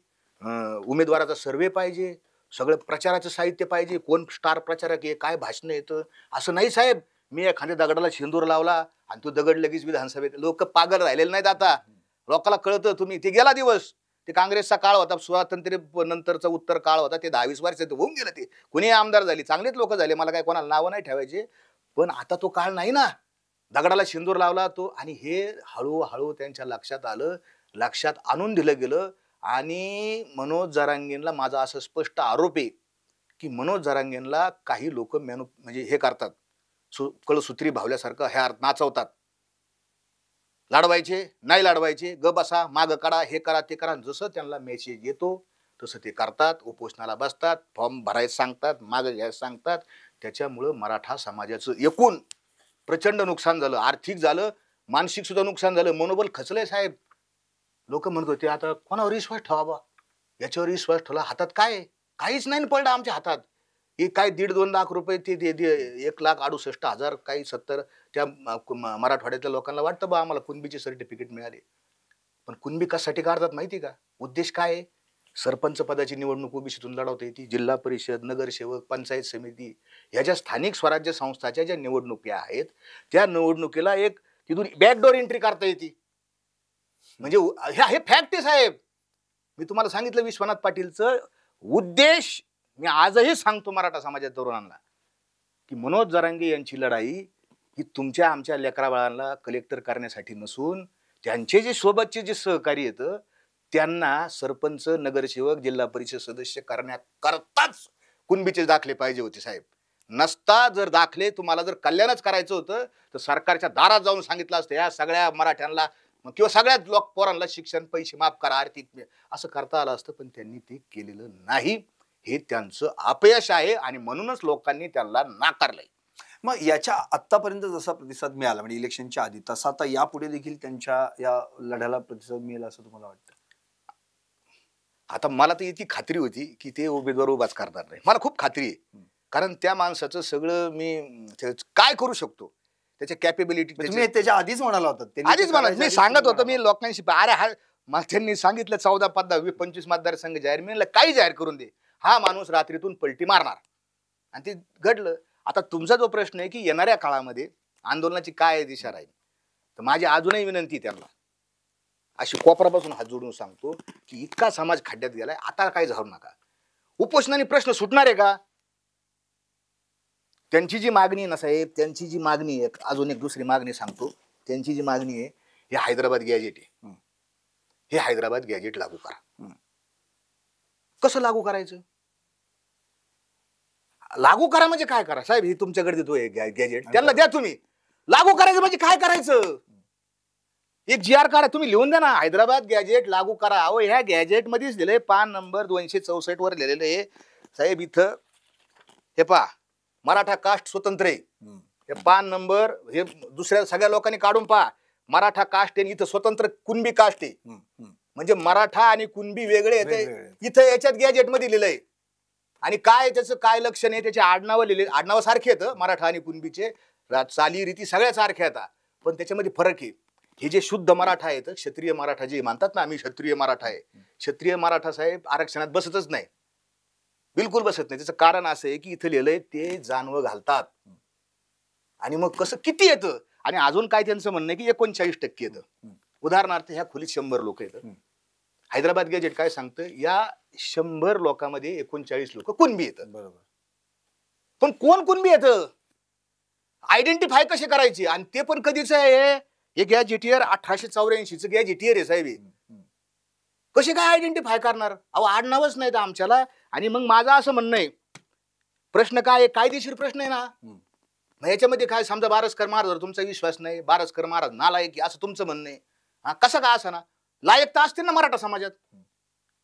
उमेदवाराचा सर्वे पाहिजे, सगळं प्रचाराचं साहित्य पाहिजे, कोण स्टार प्रचारक आहे, काय भाषण येतं. असं नाही साहेब, मी एखाद्या दगडाला शेंदूर लावला आणि तो दगड लगेच विधानसभेत. लोक पागल राहिलेले नाहीत आता, लोकांना कळतं. तुम्ही ते गेला दिवस, ते काँग्रेसचा काळ होता, स्वातंत्र्य नंतरचा उत्तर काळ होता, ते 10-20 वर्षाचं होऊन गेलं. ते कुणी आमदार झाले, चांगलेच लोक झाले, मला काय कोणाला नावं नाही ठेवायचे, पण आता तो काळ नाही ना. दगडाला शेंदूर लावला तो, आणि हे हळूहळू त्यांच्या लक्षात आलं, लक्षात आणून दिलं गेलं. आणि मनोज जरांगेंना माझा असं स्पष्ट आरोप आहे की मनोज जरांगेंना काही लोक म्हणजे हे करतात, कळसूत्री भावल्यासारखं हे नाचवतात. लाडवायचे नाही, लाडवायचे ग बसा, माग काढा, हे करा ते करा. जसं त्यांना मेसेज येतो तसं ते करतात, उपोषणाला बसतात, फॉर्म भरायला सांगतात, माग घ्यायला सांगतात. त्याच्यामुळं मराठा समाजाचं एकूण प्रचंड नुकसान झालं, आर्थिक झालं, मानसिक सुद्धा नुकसान झालं, मनोबल खचलंय साहेब. लोक म्हणत होते आता कोणावर विश्वास ठेवावा, याच्यावर विश्वास ठेवला, हातात काय, काहीच नाही पडलं आमच्या हातात. हे काय 1.5-2 लाख रुपये, ते 1,68,000 काही 70 त्या मराठवाड्यातल्या लोकांना वाटतं बा आम्हाला कुणबीचे सर्टिफिकेट मिळाले. पण कुणबी कशासाठी काढतात माहिती का? उद्देश काय आहे? सरपंच पदाची निवडणूक ओबीसीतून लढवता येते, जिल्हा परिषद, नगरसेवक, पंचायत समिती, ह्या ज्या स्थानिक स्वराज्य संस्थाच्या ज्या निवडणुकी आहेत, त्या निवडणुकीला एक तिथून बॅकडोर एंट्री करता येते. म्हणजे हे फॅक्ट आहे साहेब. मी तुम्हाला सांगितलं विश्वनाथ पाटीलचं उद्देश, मी आजही सांगतो मराठा समाजाच्या तरुणांना की मनोज जरांगे यांची लढाई ही तुमच्या आमच्या लेकरा बाळांना कलेक्टर करण्यासाठी नसून, त्यांचे जे सोबतचे जे सहकारी येतं त्यांना सरपंच, नगरसेवक, जिल्हा परिषद सदस्य करण्याकरताच कुणबीचे दाखले पाहिजे होते साहेब. नसता जर दाखले तुम्हाला जर कल्याणच करायचं होतं तर सरकारच्या दारात जाऊन सांगितलं असतं या सगळ्या मराठ्यांना किंवा सगळ्याच लोक पोरांना शिक्षण पैसे माफ करा, आर्थिक असं करता आलं असतं, पण त्यांनी ते केलेलं नाही. हे त्यांचं अपयश आहे आणि म्हणूनच लोकांनी त्यांना नाकारलंय.
मग याच्या आतापर्यंत जसा प्रतिसाद मिळाला म्हणजे इलेक्शनच्या आधी, तसा आता यापुढे देखील त्यांच्या या लढ्याला प्रतिसाद मिळेल असं तुम्हाला वाटतं?
आता मला तर इतकी खात्री होती की ते उमेदवार उभाच करणार नाही, मला खूप खात्री आहे. कारण त्या माणसाचं सगळं मी काय करू शकतो, त्याच्या कॅपेबिलिटी
तुम्ही त्याच्या आधीच म्हणाला होता,
आधीच म्हणा, मी सांगत होतो मी लोकांशी, अरे हा मग त्यांनी सांगितलं 14, 15, 20, 25 मतदारसंघ जाहीर, मी काही जाहीर करून दे, हा माणूस रात्रीतून पलटी मारणार. आणि ते घडलं. आता तुमचा जो प्रश्न आहे की येणाऱ्या काळामध्ये आंदोलनाची काय दिशा राहील, तर माझी अजूनही विनंती त्यांना अशी कोपरापासून हात जोडून सांगतो की इतका समाज खड्ड्यात गेलाय, आता काय झारू नका. उपोषणाने प्रश्न सुटणार आहे का? त्यांची जी मागणी आहे ना साहेब, त्यांची जी मागणी आहे, अजून एक दुसरी मागणी सांगतो, त्यांची जी मागणी आहे हे हैदराबाद गॅजेट आहे. हे हैदराबाद गॅजेट लागू करा. कसं लागू करायचं? लागू करा म्हणजे काय करा साहेब, हे तुमच्याकडे देतोय गॅजेट, त्यांना द्या तुम्ही. लागू करायचं म्हणजे काय करायचं? एक जी आर काढा, तुम्ही लिहून द्या ना, हैदराबाद गॅजेट लागू करा. अहो ह्या गॅजेट मध्येच लिहिलंय, पान नंबर 264 वर लिहिलेलं आहे साहेब. इथं हे पहा, मराठा कास्ट स्वतंत्र आहे. हे पान नंबर हे दुसऱ्या सगळ्या लोकांनी काढून पहा, मराठा कास्ट आहे, इथं स्वतंत्र कुणबी कास्ट आहे. म्हणजे मराठा आणि कुणबी वेगळे येते इथं, याच्यात गॅजेट मध्ये लिहिलंय. आणि काय त्याचं काय लक्षण आहे, त्याचे आडनावं लिहिले, आडनावं सारखे येतं मराठा आणि कुणबीचे, चाली रीती सगळ्या सारख्या येतात, पण त्याच्यामध्ये फरक आहे. हे जे शुद्ध मराठा आहेत, क्षत्रिय मराठा जे म्हणतात ना, आम्ही क्षत्रिय मराठा आहे, क्षत्रिय मराठा साहेब आरक्षणात बसतच नाही, बिलकुल बसत नाही. त्याचं कारण असं आहे की इथं लिहिलंय ते जानवं घालतात. आणि मग कसं किती येतं? आणि अजून काय त्यांचं म्हणणं आहे की 39% येतं. उदाहरणार्थ ह्या खोलीत 100 लोक येतात, हैदराबाद गॅजेट काय सांगतं, या 100 लोकांमध्ये 39 लोक कुणबी येतात. बरोबर. पण कोण कुणबी येतं आयडेंटिफाय कसे करायचे? आणि ते पण कधीच आहे, हे गॅजेटियर 1884 गॅजेटियर आहे साहेब. कसे काय आयडेंटिफाय करणार? अहो आडनावच नाही तर आमच्याला. आणि मग माझं असं म्हणणं आहे प्रश्न काय आहे? कायदेशीर प्रश्न आहे ना.
हम्म.
मग याच्यामध्ये काय, समजा बारसकर महाराज तुमचा विश्वास नाही, बारसकर महाराज नालायक आहे असं तुमचं म्हणणं आहे. हा, कसं का असं ना, लायक तर असतील ना मराठा समाजात,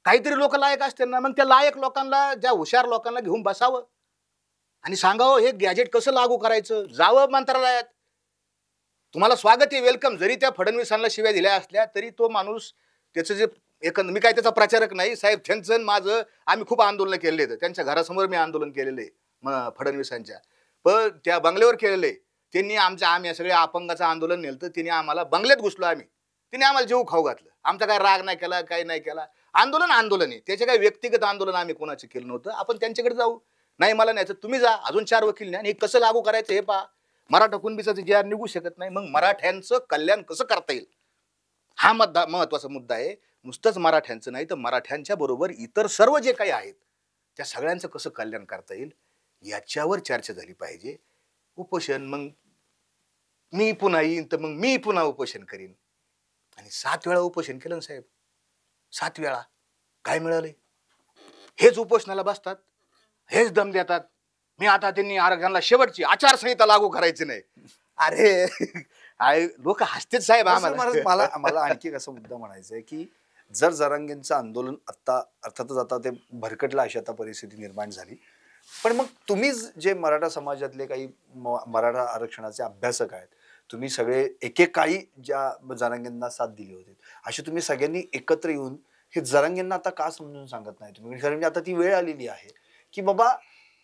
काहीतरी लोक लायक असतील ना. मग त्या लायक लोकांना, ज्या हुशार लोकांना घेऊन बसावं आणि सांगावं हे गॅजेट कसं लागू करायचं. जावं मंत्रालयात, तुम्हाला स्वागत आहे, वेलकम. जरी त्या फडणवीसांना शिव्या दिल्या असल्या तरी तो माणूस त्याचं जे मी काय त्याचा प्रचारक नाही साहेब, त्यांचं माझं आम्ही खूप आंदोलन केलेले आहेत. त्यांच्या घरासमोर मी आंदोलन केलेलं आहे मग फडणवीसांच्या, पण त्या बंगल्यावर केलेलं आहे त्यांनी. आम्ही सगळे अपंगाचं आंदोलन नेलं तर तिने आम्हाला बंगल्यात घुसलो आम्ही, तिने आम्हाला जीव खाऊ घातलं. आमचा काय राग नाही केला, काही नाही केला. आंदोलन आहे, त्याचे काही व्यक्तिगत आंदोलन आम्ही कोणाचं केलं नव्हतं. आपण त्यांच्याकडे जाऊ, नाही मला नाही तर तुम्ही जा, अजून 4 वकील न्या आणि हे कसं लागू करायचं हे पहा. मराठा कुणबीचा जे आर निघू शकत नाही, मग मराठ्यांचं कल्याण कसं करता येईल हा महत्वाचा मुद्दा आहे. नुसतंच मराठ्यांचं नाही तर मराठ्यांच्या बरोबर इतर सर्व जे काही आहेत त्या सगळ्यांचं कसं कल्याण करता येईल याच्यावर चर्चा झाली पाहिजे. उपोषण, मग मी पुन्हा येईन तर मग मी पुन्हा उपोषण करीन. आणि 7 वेळा उपोषण केलं ना साहेब, 7 वेळा. काय मिळालंय? हेच उपोषणाला बसतात, हेच दम देतात. मी आता त्यांनी आरक्षणाला शेवटची आचारसंहिता लागू करायची नाही. अरे लोक हसतेच साहेब आम्हाला.
मला आणखी असा मुद्दा म्हणायचा आहे की जर जरांगेंचं आंदोलन आता अर्थातच आता ते भरकटलं, अशी आता परिस्थिती निर्माण झाली, पण मग तुम्ही जे मराठा समाजातले काही मराठा आरक्षणाचे अभ्यासक आहेत, तुम्ही सगळे एकेकाळी ज्या जरांगेंना साथ दिली होती, असे तुम्ही सगळ्यांनी एकत्र येऊन हे जरांगेंना आता का समजून सांगत नाही तुम्ही? कारण आता ती वेळ आलेली आहे की बाबा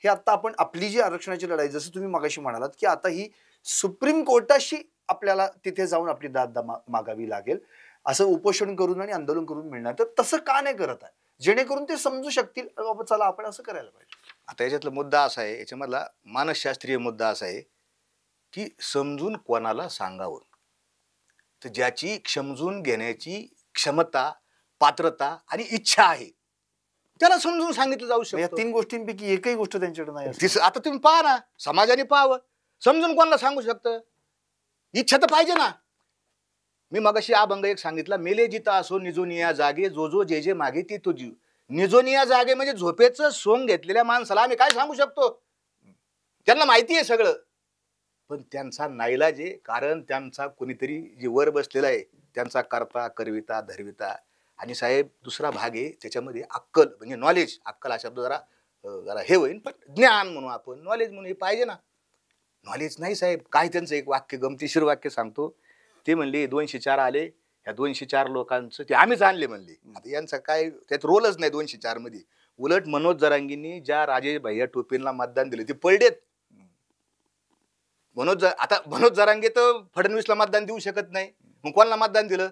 हे आता आपण आपली जी आरक्षणाची लढाई, जसं तुम्ही मगाशी म्हणालात की आता ही सुप्रीम कोर्टाशी आपल्याला तिथे जाऊन आपली दाद मागावी लागेल, असं उपोषण करून आणि आंदोलन करून मिळणार. तर तसं का नाही करत आहे, जेणेकरून ते समजू शकतील बाबा चला आपण असं करायला पाहिजे.
आता याच्यातला मुद्दा असा आहे, याच्यामधला मानसशास्त्रीय मुद्दा असा आहे की समजून कोणाला सांगावं. तर ज्याची समजून घेण्याची क्षमता, पात्रता आणि इच्छा आहे त्याला समजून सांगितलं जाऊ
या
शकतं.
3 गोष्टींपैकी एकही गोष्ट त्यांच्याकडे नाही असं.
आता तुम्ही पहा ना, समाजाने पाहावं, समजून कोणाला सांगू शकतं? इच्छा तर पाहिजे ना. मी मगाशी अभंग एक सांगितला, मेले जिता असो निजोनिया जागे, जो जो जे जे मागे ती तो जीव. निजोनिया जागे म्हणजे झोपेचं सोंग घेतलेल्या माणसाला आम्ही काय सांगू शकतो? त्यांना माहिती आहे सगळं, पण त्यांचा नाईलाज आहे. कारण त्यांचा कोणीतरी जे वर बसलेला आहे त्यांचा करता करविता धरविता. आणि साहेब दुसरा भाग आहे त्याच्यामध्ये अक्कल, म्हणजे नॉलेज. अक्कल हा शब्द जरा जरा हे होईल, पण ज्ञान म्हणू आपण, नॉलेज म्हणून हे पाहिजे ना. नॉलेज नाही साहेब. काय त्यांचं एक वाक्य, गमतीशीर वाक्य सांगतो. ते म्हणले 204 आले, ह्या 204 लोकांचं ते आम्हीच आणले म्हणले. आता यांचा काय त्यात रोलच नाही 204 मध्ये. उलट मनोज जरांगींनी ज्या राजेश भैया टोपेंना मतदान दिले ते पडलेत. आता मनोज जरांगे तर फडणवीसला मतदान देऊ शकत नाही, मग कोणाला मतदान दिलं?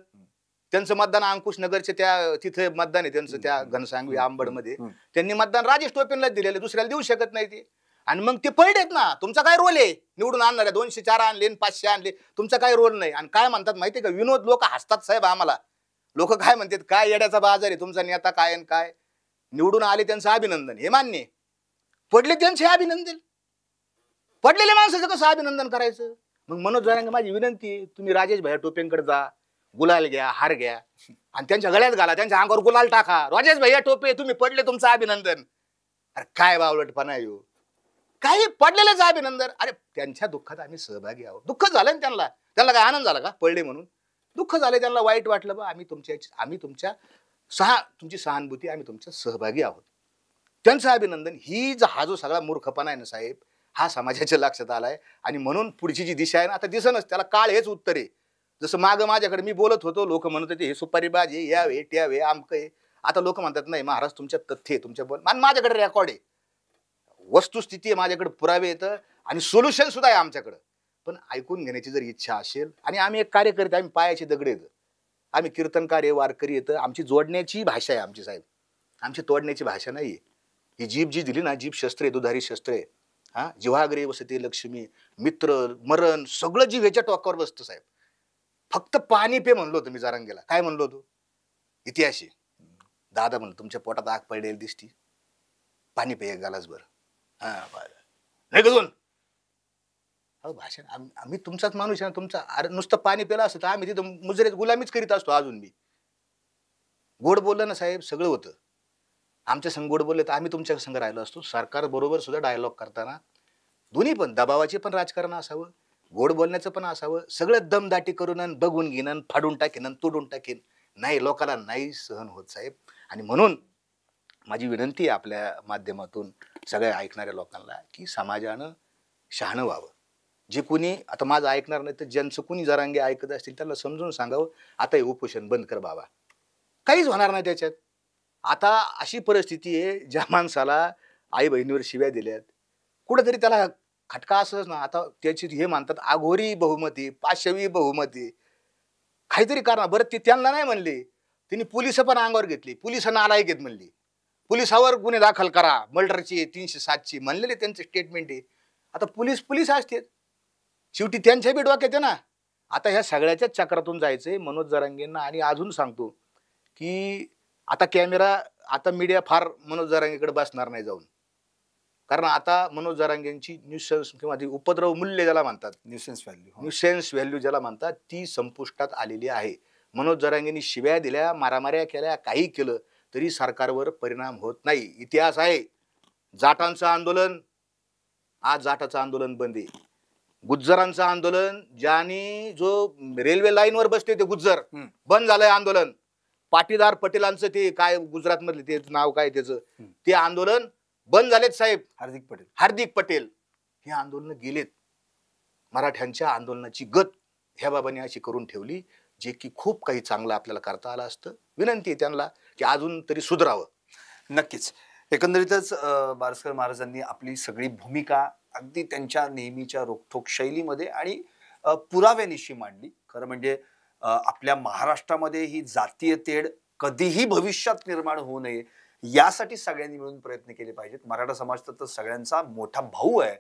त्यांचं मतदान अंकुश नगरचे त्या तिथे मतदान आहे त्यांचं, त्या घनसांगवी आंबडमध्ये त्यांनी मतदान राजेश टोपेंना दिलेलं, दुसऱ्याला देऊ शकत नाही ते. आणि मग ते पडलेत ना. तुमचा काय रोल आहे? निवडून आणणाऱ्या 204 आणले 500 आणले, तुमचा काय रोल नाही. आणि काय म्हणतात माहितीये का, विनोद लोक हसतात साहेब आम्हाला. लोक काय म्हणतात, काय येड्याचा बाजार आहे तुमचा नेता, काय आणि काय. निवडून आले त्यांचं अभिनंदन, हे मान्य. पडले त्यांचे अभिनंदन. पडलेल्या माणसाचं कसं अभिनंदन करायचं? मग मनोज जरांगे माझी विनंती आहे, तुम्ही राजेश भैया टोपेंकडे जा, गुलाल घ्या, हार घ्या आणि त्यांच्या गळ्यात घाला, त्यांच्या अंगावर गुलाल टाका. राजेश भैया टोपे तुम्ही पडले, तुमचं अभिनंदन. अरे काय बावलटपणा येऊ, काही पडलेलंच अभिनंदन. अरे त्यांच्या दुःखात आम्ही सहभागी आहोत. दुःख झालं ना त्यांना. त्यांना काय आनंद झाला का पडले म्हणून? दुःख झालं, त्यांना वाईट वाटलं. बा आम्ही तुमच्या तुमची सहानुभूती, आम्ही तुमच्या सहभागी आहोत. त्यांचं अभिनंदन. हा जो सगळा मूर्खपणा आहे ना साहेब, हा समाजाच्या लक्षात आलाय. आणि म्हणून पुढची जी दिशा आहे ना, आता दिसनच त्याला, काळ हेच उत्तर आहे. जसं मागं माझ्याकडे मी बोलत होतो, लोक म्हणत होते हे सुपारीबाज आहे, यावे ट्यावे आमक आहे. आता लोक म्हणतात नाही महाराज तुमच्या तथ्य आहे, तुमच्या बोल. माझ्याकडे रेकॉर्ड आहे, वस्तुस्थिती आहे, माझ्याकडे पुरावे येतं आणि सोल्युशन सुद्धा आहे आमच्याकडं. पण ऐकून घेण्याची जर इच्छा असेल, आणि आम्ही एक कार्यकर्ते, आम्ही पायाची दगड येतं, आम्ही कीर्तनकार आहे, वारकरी येतं. आमची जोडण्याची भाषा आहे आमची साहेब, आमची तोडण्याची भाषा नाहीये. ही जीभ जी दिली ना, जीभ शस्त्र आहे, दुधारी शस्त्र आहे. हा, जिव्हाग्रे वसते लक्ष्मी, मित्र मरण सगळं जीव ह्याच्या टोकावर बसतं साहेब. फक्त पाणी पे म्हणलो होतो मी जरांगेला. काय म्हणलो होतो? इतिहासी दादा म्हणलं तुमच्या पोटात आग पडलेली दिसती, पाणी पे एक गालाच बरं. हा नाही का दोन. अहो भाषण, आम्ही तुमचाच माणूस आहे ना. तुमचा अरे नुसतं पाणी पेला असतं तर आम्ही तिथं मुजरेत गुलामीच करीत असतो. अजून मी गोड बोललं ना साहेब, सगळं होतं. आमच्या संग गोड बोलले तर आम्ही तुमच्या संग राहिलो असतो. सरकार बरोबर सुद्धा डायलॉग करताना दोन्ही पण दबावाचे पण राजकारण असावं, गोड बोलण्याचं पण असावं. सगळं दमदाटी करून आणि बघून घेणं आणि फाडून टाकेन आणि तोडून टाकेन, नाही, लोकांना नाही सहन होत साहेब. आणि म्हणून माझी विनंती आहे आपल्या माध्यमातून सगळ्या ऐकणाऱ्या लोकांना की समाजानं शहाणं व्हावं. जे कोणी आता माझं ऐकणार नाही तर ज्यांचं कोणी जरांगे ऐकत असतील त्यांना समजून सांगावं, आता हे उपोषण बंद कर बाबा, काहीच होणार नाही त्याच्यात. आता अशी परिस्थिती आहे, ज्या माणसाला आई बहिणीवर शिव्या दिल्यात कुठंतरी त्याला खटका असंच ना. आता त्याची हे मानतात आघोरी बहुमती, पाशवी बहुमती, काहीतरी कारण. बरं ते त्यांना नाही म्हणले, त्यांनी पोलिस पण अंगावर घेतली, पोलिसांना नालायक आहेत म्हणली, पोलिसावर गुन्हे दाखल करा, मर्डरची 307ची म्हणलेले त्यांचं स्टेटमेंट आहे. आता पोलीस असतात, शेवटी त्यांच्या बी डोक्यात आहे ना. आता ह्या सगळ्याच्याच चक्रातून जायचंय मनोज जरांगेंना. आणि अजून सांगतो की आता कॅमेरा, आता मीडिया फार मनोज जरांगेकडे बसणार नाही जाऊन, कारण आता मनोज जरांगेंची न्यूसेन्स किंवा ती उपद्रव मूल्य ज्याला म्हणतात, न्यूसेन्स व्हॅल्यू ज्याला म्हणतात, ती संपुष्टात आलेली आहे. मनोज जरांगेंनी शिव्या दिल्या, मारामाऱ्या केल्या, काही केलं तरी सरकारवर परिणाम होत नाही. इतिहास आहे. जाटांचं आंदोलन, आज जाटाचं आंदोलन बंद आहे. गुज्जरांचं आंदोलन, ज्यांनी जो रेल्वे लाईनवर बसले ते गुज्जर, बंद झालंय आंदोलन. पाटीदार पटेलांचं ते काय गुजरात मधले ते नाव काय त्याचं, ते आंदोलन बंद झालेत साहेब. हार्दिक पटेल हे आंदोलन गेलेत. मराठ्यांच्या आंदोलनाची गत ह्या बाबांनी अशी करून ठेवली, जे की खूप काही चांगलं आपल्याला करता आलं असतं. विनंती आहे त्यांना की अजून तरी सुधारावं.
नक्कीच. एकंदरीतच बारस्कर महाराजांनी आपली सगळी भूमिका अगदी त्यांच्या नेहमीच्या रोखठोक शैलीमध्ये आणि पुराव्यानिशी मांडली. खरं म्हणजे आपल्या महाराष्ट्रामध्ये ही जातीय तेढ कधीही भविष्यात निर्माण होऊ नये यासाठी सगळ्यांनी मिळून प्रयत्न केले पाहिजेत. मराठा समाज तर सगळ्यांचा मोठा भाऊ आहे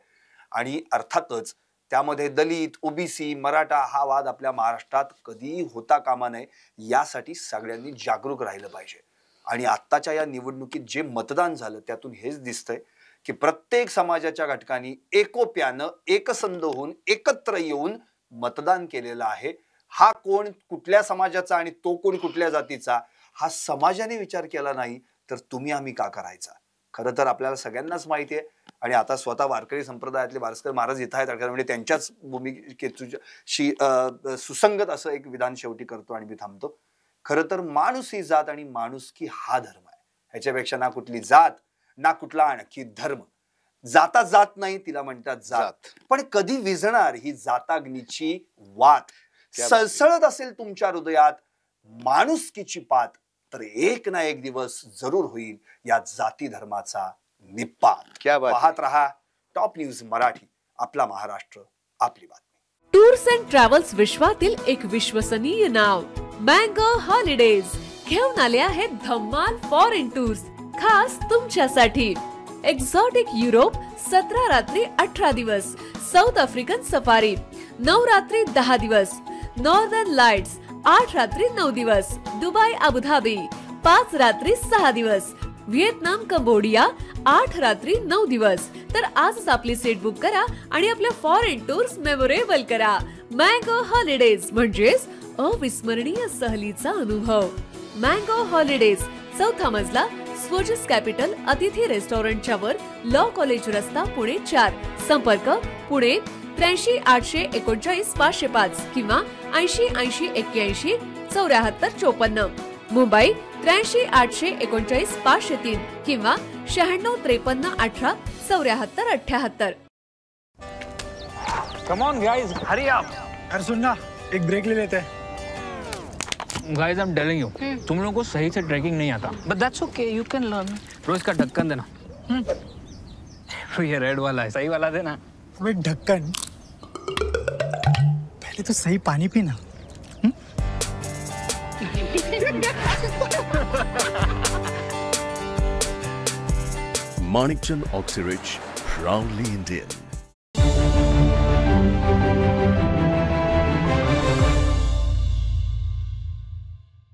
आणि अर्थातच त्यामध्ये दलित, ओबीसी, मराठा हा वाद आपल्या महाराष्ट्रात कधीही होता कामा नये यासाठी सगळ्यांनी जागरूक राहिलं पाहिजे. आणि आत्ताच्या या निवडणुकीत जे मतदान झालं त्यातून हेच दिसतंय की प्रत्येक समाजाच्या घटकांनी एकोप्यानं एकसंध होऊन एकत्र येऊन मतदान केलेलं आहे. हा कोण कुठल्या समाजाचा आणि तो कोण कुठल्या जातीचा हा समाजाने विचार केला नाही तर तुम्ही आम्ही का करायचा. खरं तर आपल्याला सगळ्यांनाच माहिती आहे आणि आता स्वतः वारकरी संप्रदायातले बारस्कर महाराज येत आहेत म्हणजे त्यांच्याच भूमिकेशी सुसंगत असं एक विधान शेवटी करतो आणि मी थांबतो. खरं तर माणूस ही जात आणि माणुसकी हा धर्म आहे. ह्याच्यापेक्षा ना कुठली जात ना कुठला आणखी धर्म. जाता जात नाही तिला म्हणतात जात, पण कधी विझणार ही जाताग्नीची वात. सळसळत असेल तुमच्या हृदयात माणुसकीची पात तर एक ना एक दिवस जरूर होईल या जाती धर्माचा निपात. पाहत रहा टॉप न्यूज मराठी. आपला महाराष्ट्र आपली बातमी.
टूर्स अँड ट्रॅव्हल्स विश्वातील एक विश्वसनीय नाव मँगो हॉलिडेज घेऊन आले आहेत धम्माल फॉरेन टूर्स खास तुमच्यासाठी. एक्झॉटिक युरोप 17 रात्री 18 दिवस, साऊथ आफ्रिकन सफारी 9 रात्री 10 दिवस, नॉर्दर्न लाईट्स 8 रात्री 9 दिवस, दुबई अबुधाबी 5 रात्री 6 दिवस, व्हिएतनाम कंबोडिया 8 रात्री 9 दिवस. तर आजच आपली सीट बुक करा आणि आपल्या फॉरेन टूर्स मेमोरेबल करा. मँगो हॉलिडेज म्हणजेच अविस्मरणीय सहलीचा अनुभव. मँगो हॉलिडेज, चौथा मजला, स्वोजस कॅपिटल अतिथी रेस्टॉरंटच्या वर, लॉ कॉलेज रस्ता, पुणे 4. संपर्क पुणे 83 839 505 किंवा 80 80 81 74 54. मुंबई 83 839 503 किंवा 96 53 18 74 78.
Come on guys, hurry up.
यार सुन ना, एक ब्रेक ले लेते हैं.
Guys, I'm telling you, तुम लोगों को सही से ट्रैकिंग नहीं आता. But that's okay, you can learn. रोज का ढक्कन देना. ये रेड वाला है, सही वाला देना.
अबे ढक्कन, पहले तो सही पानी पीना.
Manikchand Oxyrich, proudly Indian.